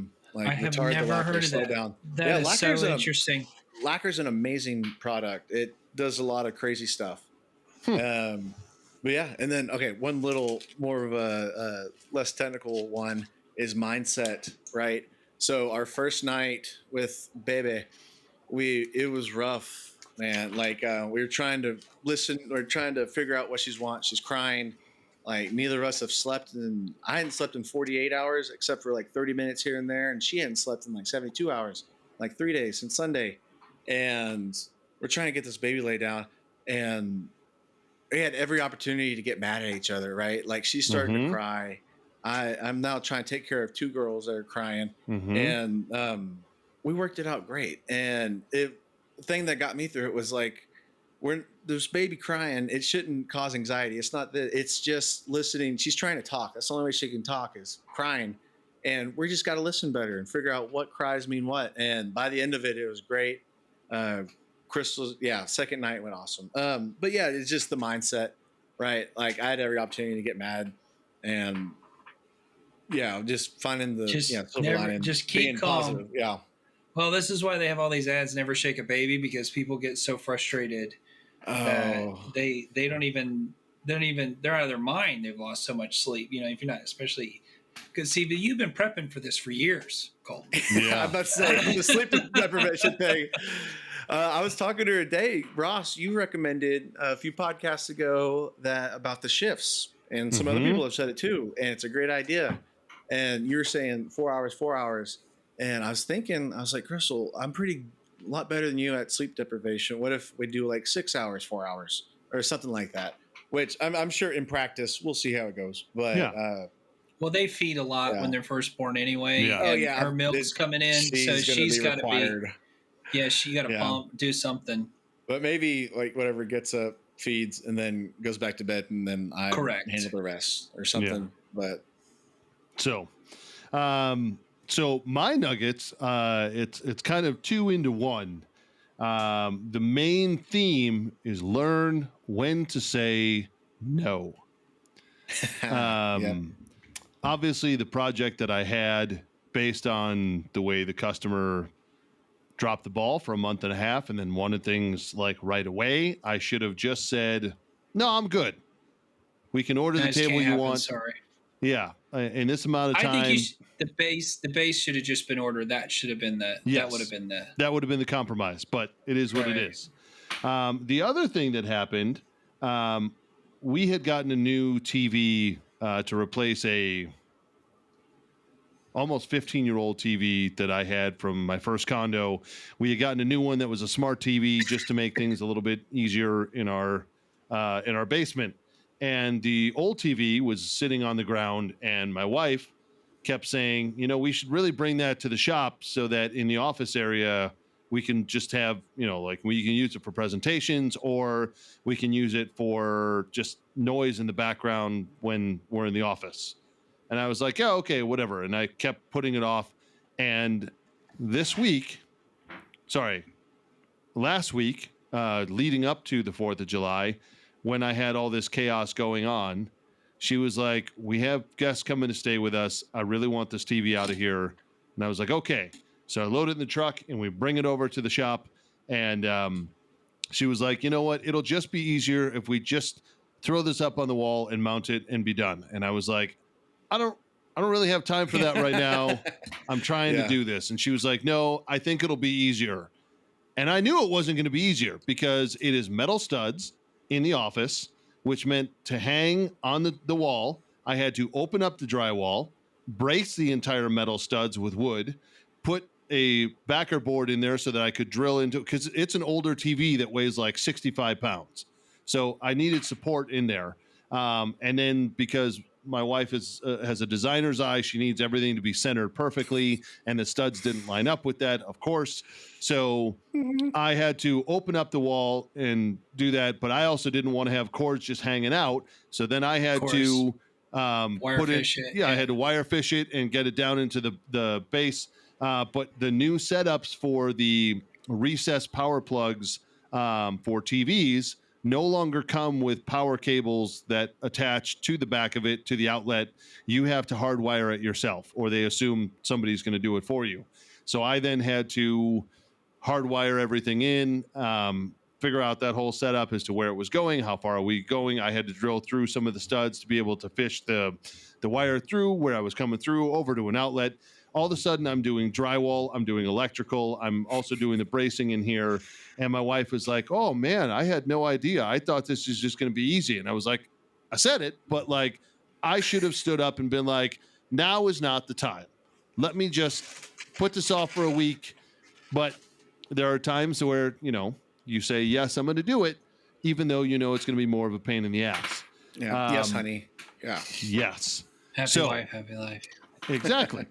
have never heard of that.
Down.
That is so interesting.
Lacquer's an amazing product. It does a lot of crazy stuff. But yeah, and then one little more of a less technical one is mindset, right? So our first night with Bebe, it was rough, man. Like we were trying to listen, or trying to figure out what she's wants. She's crying. Like neither of us have slept, and I hadn't slept in 48 hours except for like 30 minutes here and there, and she hadn't slept in like 72 hours, like 3 days since Sunday. And we're trying to get this baby laid down, and we had every opportunity to get mad at each other, right? Like she's starting to cry. I'm now trying to take care of two girls that are crying, and we worked it out great. And the thing that got me through it was like, there's baby crying, it shouldn't cause anxiety. It's not that, it's just listening. She's trying to talk. That's the only way she can talk, is crying. And we just got to listen better and figure out what cries mean what. And by the end of it, it was great. Crystal's, second night went awesome. But yeah, it's just the mindset, right? Like I had every opportunity to get mad, and just finding the silver lining,
just keep calm.
Positive. Yeah.
Well, this is why they have all these ads, "Never shake a baby," because people get so frustrated that they're out of their mind. They've lost so much sleep. You know, if you're not, especially because but you've been prepping for this for years, Colton.
Yeah, I'm about to say the sleep deprivation thing. I was talking to her today, Ross. You recommended a few podcasts ago that about the shifts, and some other people have said it too, and it's a great idea. And you were saying 4 hours, 4 hours, and I was thinking, I was like, Crystal, I'm a lot better than you at sleep deprivation. What if we do like 6 hours, 4 hours, or something like that? Which I'm sure in practice we'll see how it goes. But
well, they feed a lot when they're first born anyway.
Yeah.
And her milk's coming in, so she's got to be. Yeah, she got to pump, do something.
But maybe like whatever gets up, feeds, and then goes back to bed, and then I handle the rest or something. Yeah. But
so my nuggets, it's kind of 2 into 1. The main theme is learn when to say no. Obviously, the project that I had based on the way the customer dropped the ball for a month and a half and then wanted things like right away, I should have just said, no, I'm good. We can order the table you want.
Sorry.
Yeah. In this amount of time.
I think the base should have just been ordered. That should have been that would have been the
compromise, but it is what it is. The other thing that happened, we had gotten a new TV to replace a almost 15-year-old TV that I had from my first condo. We had gotten a new one that was a smart TV just to make things a little bit easier in our basement. And the old TV was sitting on the ground, and my wife kept saying, we should really bring that to the shop so that in the office area we can just have, like we can use it for presentations, or we can use it for just noise in the background when we're in the office. And I was like, yeah, okay, whatever. And I kept putting it off. And last week, leading up to the 4th of July, when I had all this chaos going on, she was like, we have guests coming to stay with us. I really want this TV out of here. And I was like, okay. So I load it in the truck and we bring it over to the shop. And she was like, you know what? It'll just be easier if we just throw this up on the wall and mount it and be done. And I was like, I don't really have time for that right now. I'm trying to do this. And she was like, no, I think it'll be easier. And I knew it wasn't going to be easier because it is metal studs in the office, which meant to hang on the wall, I had to open up the drywall, brace the entire metal studs with wood, put a backer board in there so that I could drill into it, because it's an older TV that weighs like 65 pounds. So I needed support in there. And then because my wife has a designer's eye, she needs everything to be centered perfectly, and the studs didn't line up with that, of course. So I had to open up the wall and do that, but I also didn't want to have cords just hanging out. So then I had to
wire fish it.
I had to wire fish it and get it down into the base. But the new setups for the recessed power plugs for TVs no longer come with power cables that attach to the back of it to the outlet. You have to hardwire it yourself, or they assume somebody's going to do it for you. So I then had to hardwire everything in, figure out that whole setup as to where it was going, how far are we going. I had to drill through some of the studs to be able to fish the wire through where I was coming through over to an outlet. All of a sudden, I'm doing drywall, I'm doing electrical, I'm also doing the bracing in here. And my wife was like, oh, man, I had no idea. I thought this was just going to be easy. And I was like, I said it, but like, I should have stood up and been like, now is not the time. Let me just put this off for a week. But there are times where, you say, yes, I'm going to do it, even though it's going to be more of a pain in the ass.
Yeah. Yes, honey. Yeah.
Yes.
Happy wife, happy life.
Exactly.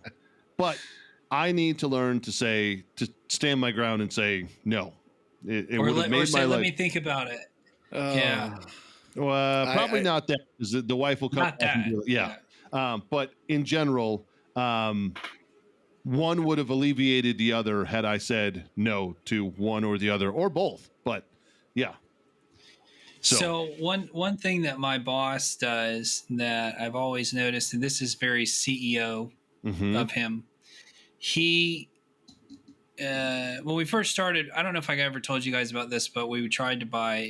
But I need to learn to stand my ground and say no. It would have made my life.
Let me think about it. Yeah.
Well, probably not that, because the wife will come.
Not that.
And do it. Yeah. But in general, one would have alleviated the other had I said no to one or the other or both. But yeah.
So one thing that my boss does that I've always noticed, and this is very CEO of him, he when we first started, I don't know if I ever told you guys about this, but we tried to buy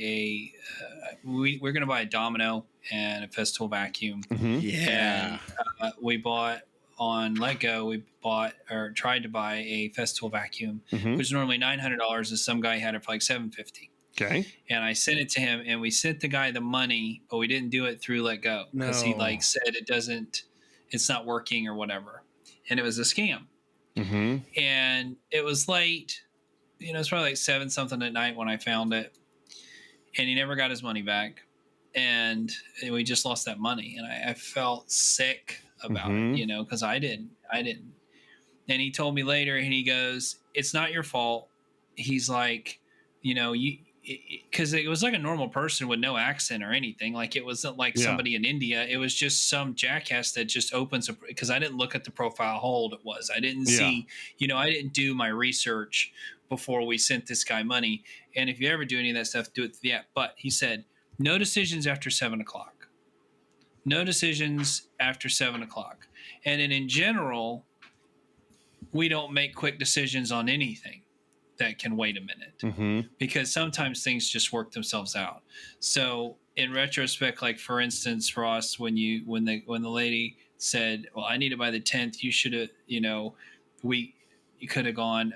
we're going to buy a domino and a Festool vacuum.
Yeah.
And, we bought on Lego, we bought or tried to buy a festival vacuum,
Mm-hmm.
which is normally $900, and some guy had it for like $750.
Okay.
And I sent it to him, and we sent the guy the money, but we didn't do it through Let Go because he like said it's not working or whatever, and it was a scam.
Mm-hmm.
And it was late, it's probably like 7 something at night when I found it, and he never got his money back, and we just lost that money, and I felt sick about it, because I didn't. And he told me later, and he goes, "It's not your fault." He's like, because it was like a normal person with no accent or anything. Like it wasn't like somebody in India. It was just some jackass that just opens because I didn't look at the profile how old it was. I didn't see, I didn't do my research before we sent this guy money. And if you ever do any of that stuff, do it through the app. But he said, no decisions after 7:00. No decisions after 7:00. And then in general, we don't make quick decisions on anything that can wait a minute, because sometimes things just work themselves out. So in retrospect, like for instance, for us, when the lady said, "Well, I need it by the 10th," you should have, you could have gone,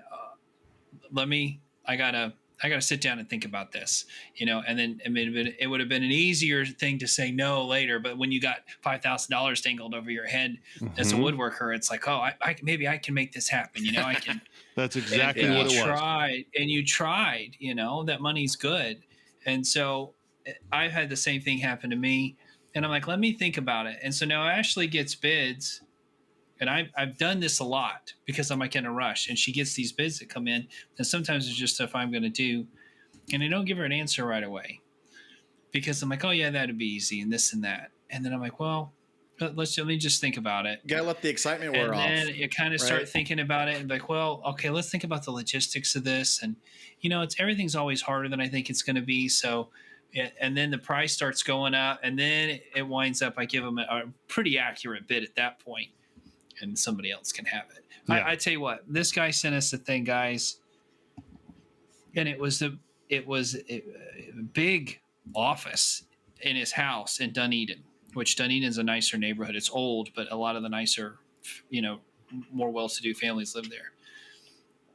I gotta sit down and think about this, and then it would have been an easier thing to say no later. But when you got $5,000 dangled over your head as a woodworker, it's like, oh, maybe I can make this happen. I can.
That's exactly what it was.
You tried, that money's good. And so I've had the same thing happen to me, and I'm like, let me think about it. And so now Ashley gets bids. And I've done this a lot because I'm like in a rush, and she gets these bids that come in, and sometimes it's just stuff I'm going to do, and I don't give her an answer right away because I'm like, oh yeah, that'd be easy, and this and that, and then I'm like, well, let me just think about it.
Gotta let the excitement wear off.
And then you kind of start thinking about it, and like, well, okay, let's think about the logistics of this, and everything's always harder than I think it's going to be. So, and then the price starts going up, and then it winds up. I give them a pretty accurate bid at that point, and somebody else can have it. Yeah. I tell you what, this guy sent us the thing, guys, and it was a big office in his house in Dunedin, which Dunedin's a nicer neighborhood. It's old, but a lot of the nicer, more well-to-do families live there.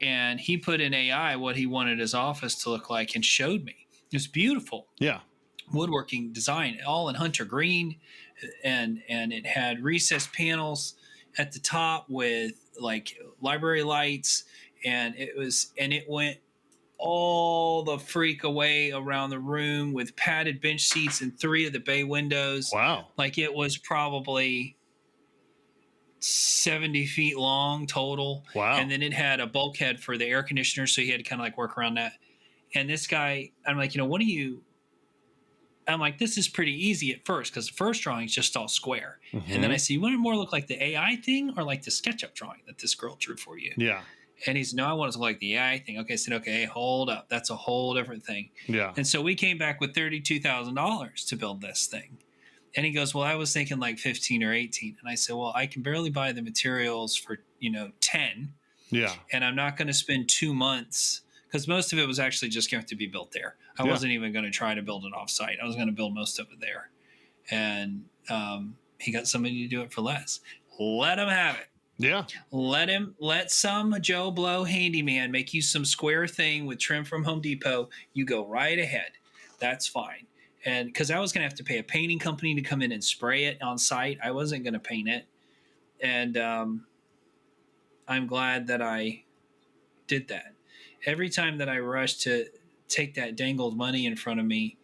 And he put in AI what he wanted his office to look like and showed me. It was beautiful.
Yeah.
Woodworking design, all in hunter green, and it had recessed panels at the top with like library lights, and it went all the freak away around the room with padded bench seats and 3 of the bay windows.
Wow.
Like it was probably 70 feet long total.
Wow.
And then it had a bulkhead for the air conditioner, so he had to kind of like work around that. And this guy, I'm like, I'm like, this is pretty easy at first, because the first drawing is just all square. And then I see, you want it more look like the AI thing or like the SketchUp drawing that this girl drew for you?
Yeah.
And he's, no, I want it to look like the AI thing. Okay, I said, okay, hold up. That's a whole different thing.
Yeah.
And so we came back with $32,000 to build this thing. And he goes, well, I was thinking like 15 or 18. And I said, well, I can barely buy the materials for, 10.
Yeah.
And I'm not going to spend 2 months, because most of it was actually just going to have to be built there. I wasn't even going to try to build it offsite. I was going to build most of it there. And he got somebody to do it for less. Let him have it.
Yeah.
Let some Joe Blow handyman make you some square thing with trim from Home Depot. You go right ahead. That's fine. And because I was going to have to pay a painting company to come in and spray it on site. I wasn't going to paint it. And I'm glad that I did that. Every time that I rush to take that dangled money in front of me,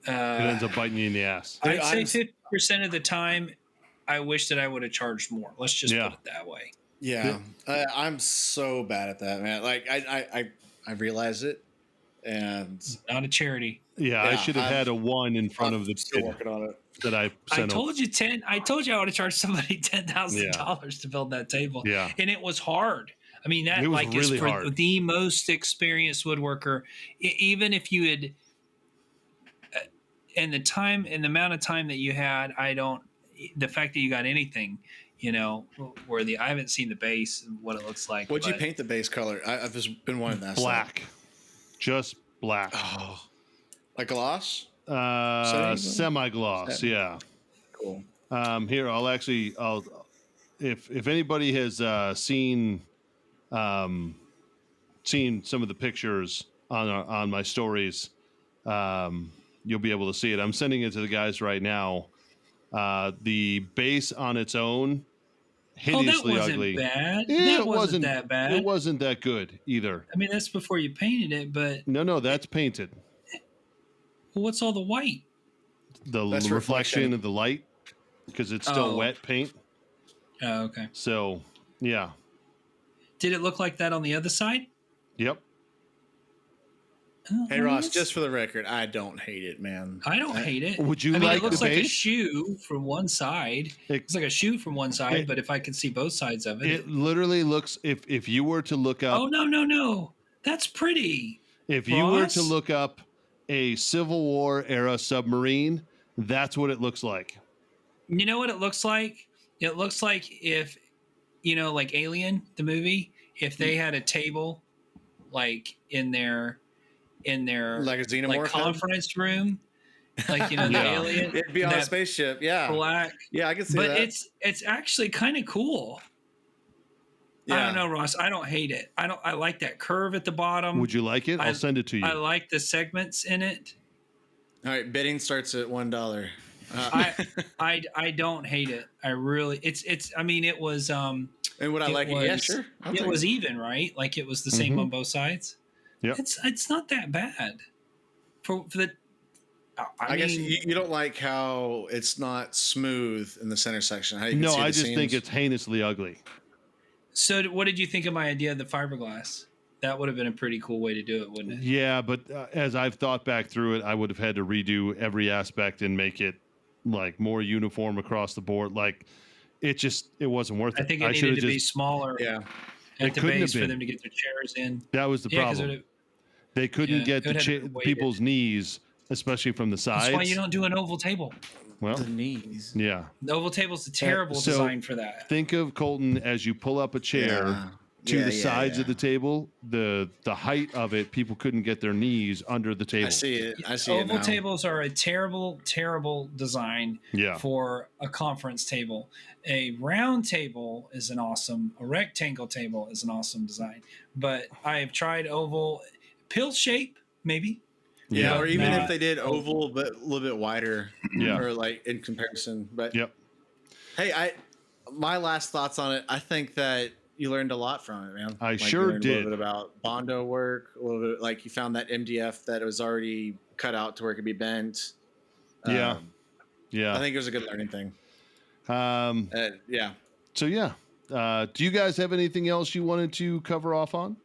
it ends up biting you in the ass.
I'd say 50% of the time, I wish that I would have charged more. Let's just put it that way.
Yeah. I'm so bad at that, man. Like I realize it, and
not a charity.
Yeah, I should have had a 1 in front of the
still working on it.
That I sent.
I told you I would have charged somebody $10,000 to build that table.
Yeah.
And it was hard. I mean, that like really is for hard. The most experienced woodworker. Even if you had, and the amount of time that you had, the fact that you got anything, worthy. I haven't seen the base and what it looks like.
What'd you paint the base color? I've just been wanting that.
Black. Just black.
Oh, like gloss?
Semi-gloss. Yeah.
Cool.
Here, I'll if anybody has seen some of the pictures on my stories, you'll be able to see it. I'm sending it to the guys right now. The base on its own, hideously ugly.
Bad.
Yeah,
that wasn't that bad.
It wasn't that good either.
I mean, that's before you painted it, but
no, that's painted.
Well, what's all the white?
The reflection of the light, because it's still wet paint.
Oh, okay.
So, yeah.
Did it look like that on the other side?
Yep.
Hey Ross, just for the record, I don't hate it, man.
I don't hate it.
Would you
I mean,
like
it looks
the
like
base?
a shoe from one side. It's like a shoe from one side, but if I could see both sides of it.
It literally looks, if you were to look up.
Oh, no. That's pretty.
If you were to look up a Civil War era submarine, that's what it looks like.
You know what it looks like? It looks like if, like Alien, the movie, if they had a table like in their
like a xenomorph
like conference room, like the alien,
it'd be on a spaceship,
black.
Yeah, I can see
but
that.
But it's actually kind of cool. Yeah. I don't know, Ross. I don't hate it. I like that curve at the bottom.
Would you like it? I'll send it to you.
I like the segments in it.
All right, bidding starts at $1.
I don't hate it. I really I mean it was
and would I like it? Yeah, sure.
It was even, right? Like it was the same on both sides.
Yeah.
It's not that bad. For the
I guess you don't like how it's not smooth in the center section. How you can
no,
see
I
the
just
seams.
think it's heinously ugly.
So what did you think of my idea of the fiberglass? That would have been a pretty cool way to do it, wouldn't it?
Yeah, but as I've thought back through it, I would have had to redo every aspect and make it like more uniform across the board. Like it wasn't worth it.
I think it needed to be smaller.
Yeah.
At the base for them to get their chairs in.
That was the problem. They couldn't get people's knees, especially from the sides.
That's why you don't do an oval table.
Well,
the knees.
Yeah.
The oval table's a terrible design for that.
Think of Colton as you pull up a chair to the sides of the table. The height of it, people couldn't get their knees under the table.
I see it.
Oval tables are a terrible, terrible design for a conference table. A round table is a rectangle table is an awesome design. But I have tried oval, pill shape, maybe.
Yeah, or even if they did oval but a little bit wider, or like in comparison. But hey, my last thoughts on it. I think that you learned a lot from it, man.
I sure did.
A little bit about Bondo work, a little bit like you found that MDF that was already cut out to where it could be bent.
Yeah.
I think it was a good learning thing.
So do you guys have anything else you wanted to cover off on?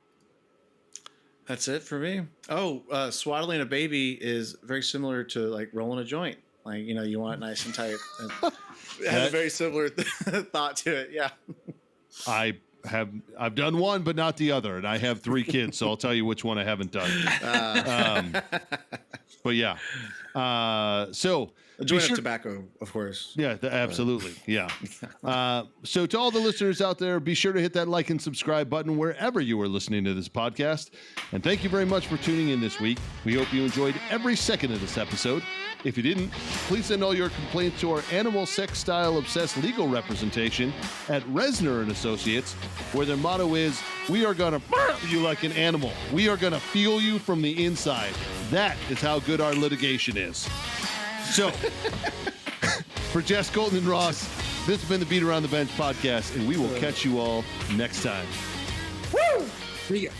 That's it for me. Swaddling a baby is very similar to like rolling a joint. Like, you want it nice and tight. It has a very similar thought to it. Yeah.
I've done one, but not the other. And I have 3 kids, so I'll tell you which one I haven't done. But yeah. So
joint of tobacco, of course.
Yeah, absolutely. Yeah. So to all the listeners out there, be sure to hit that like and subscribe button wherever you are listening to this podcast. And thank you very much for tuning in this week. We hope you enjoyed every second of this episode. If you didn't, please send all your complaints to our animal sex style obsessed legal representation at Resner and Associates, where their motto is, we are going to you like an animal. We are going to feel you from the inside. That is how good our litigation is. So, for Jess, Colton, and Ross, this has been the Beat Around the Bench podcast, and we will catch you all next time.
Woo! Here you go.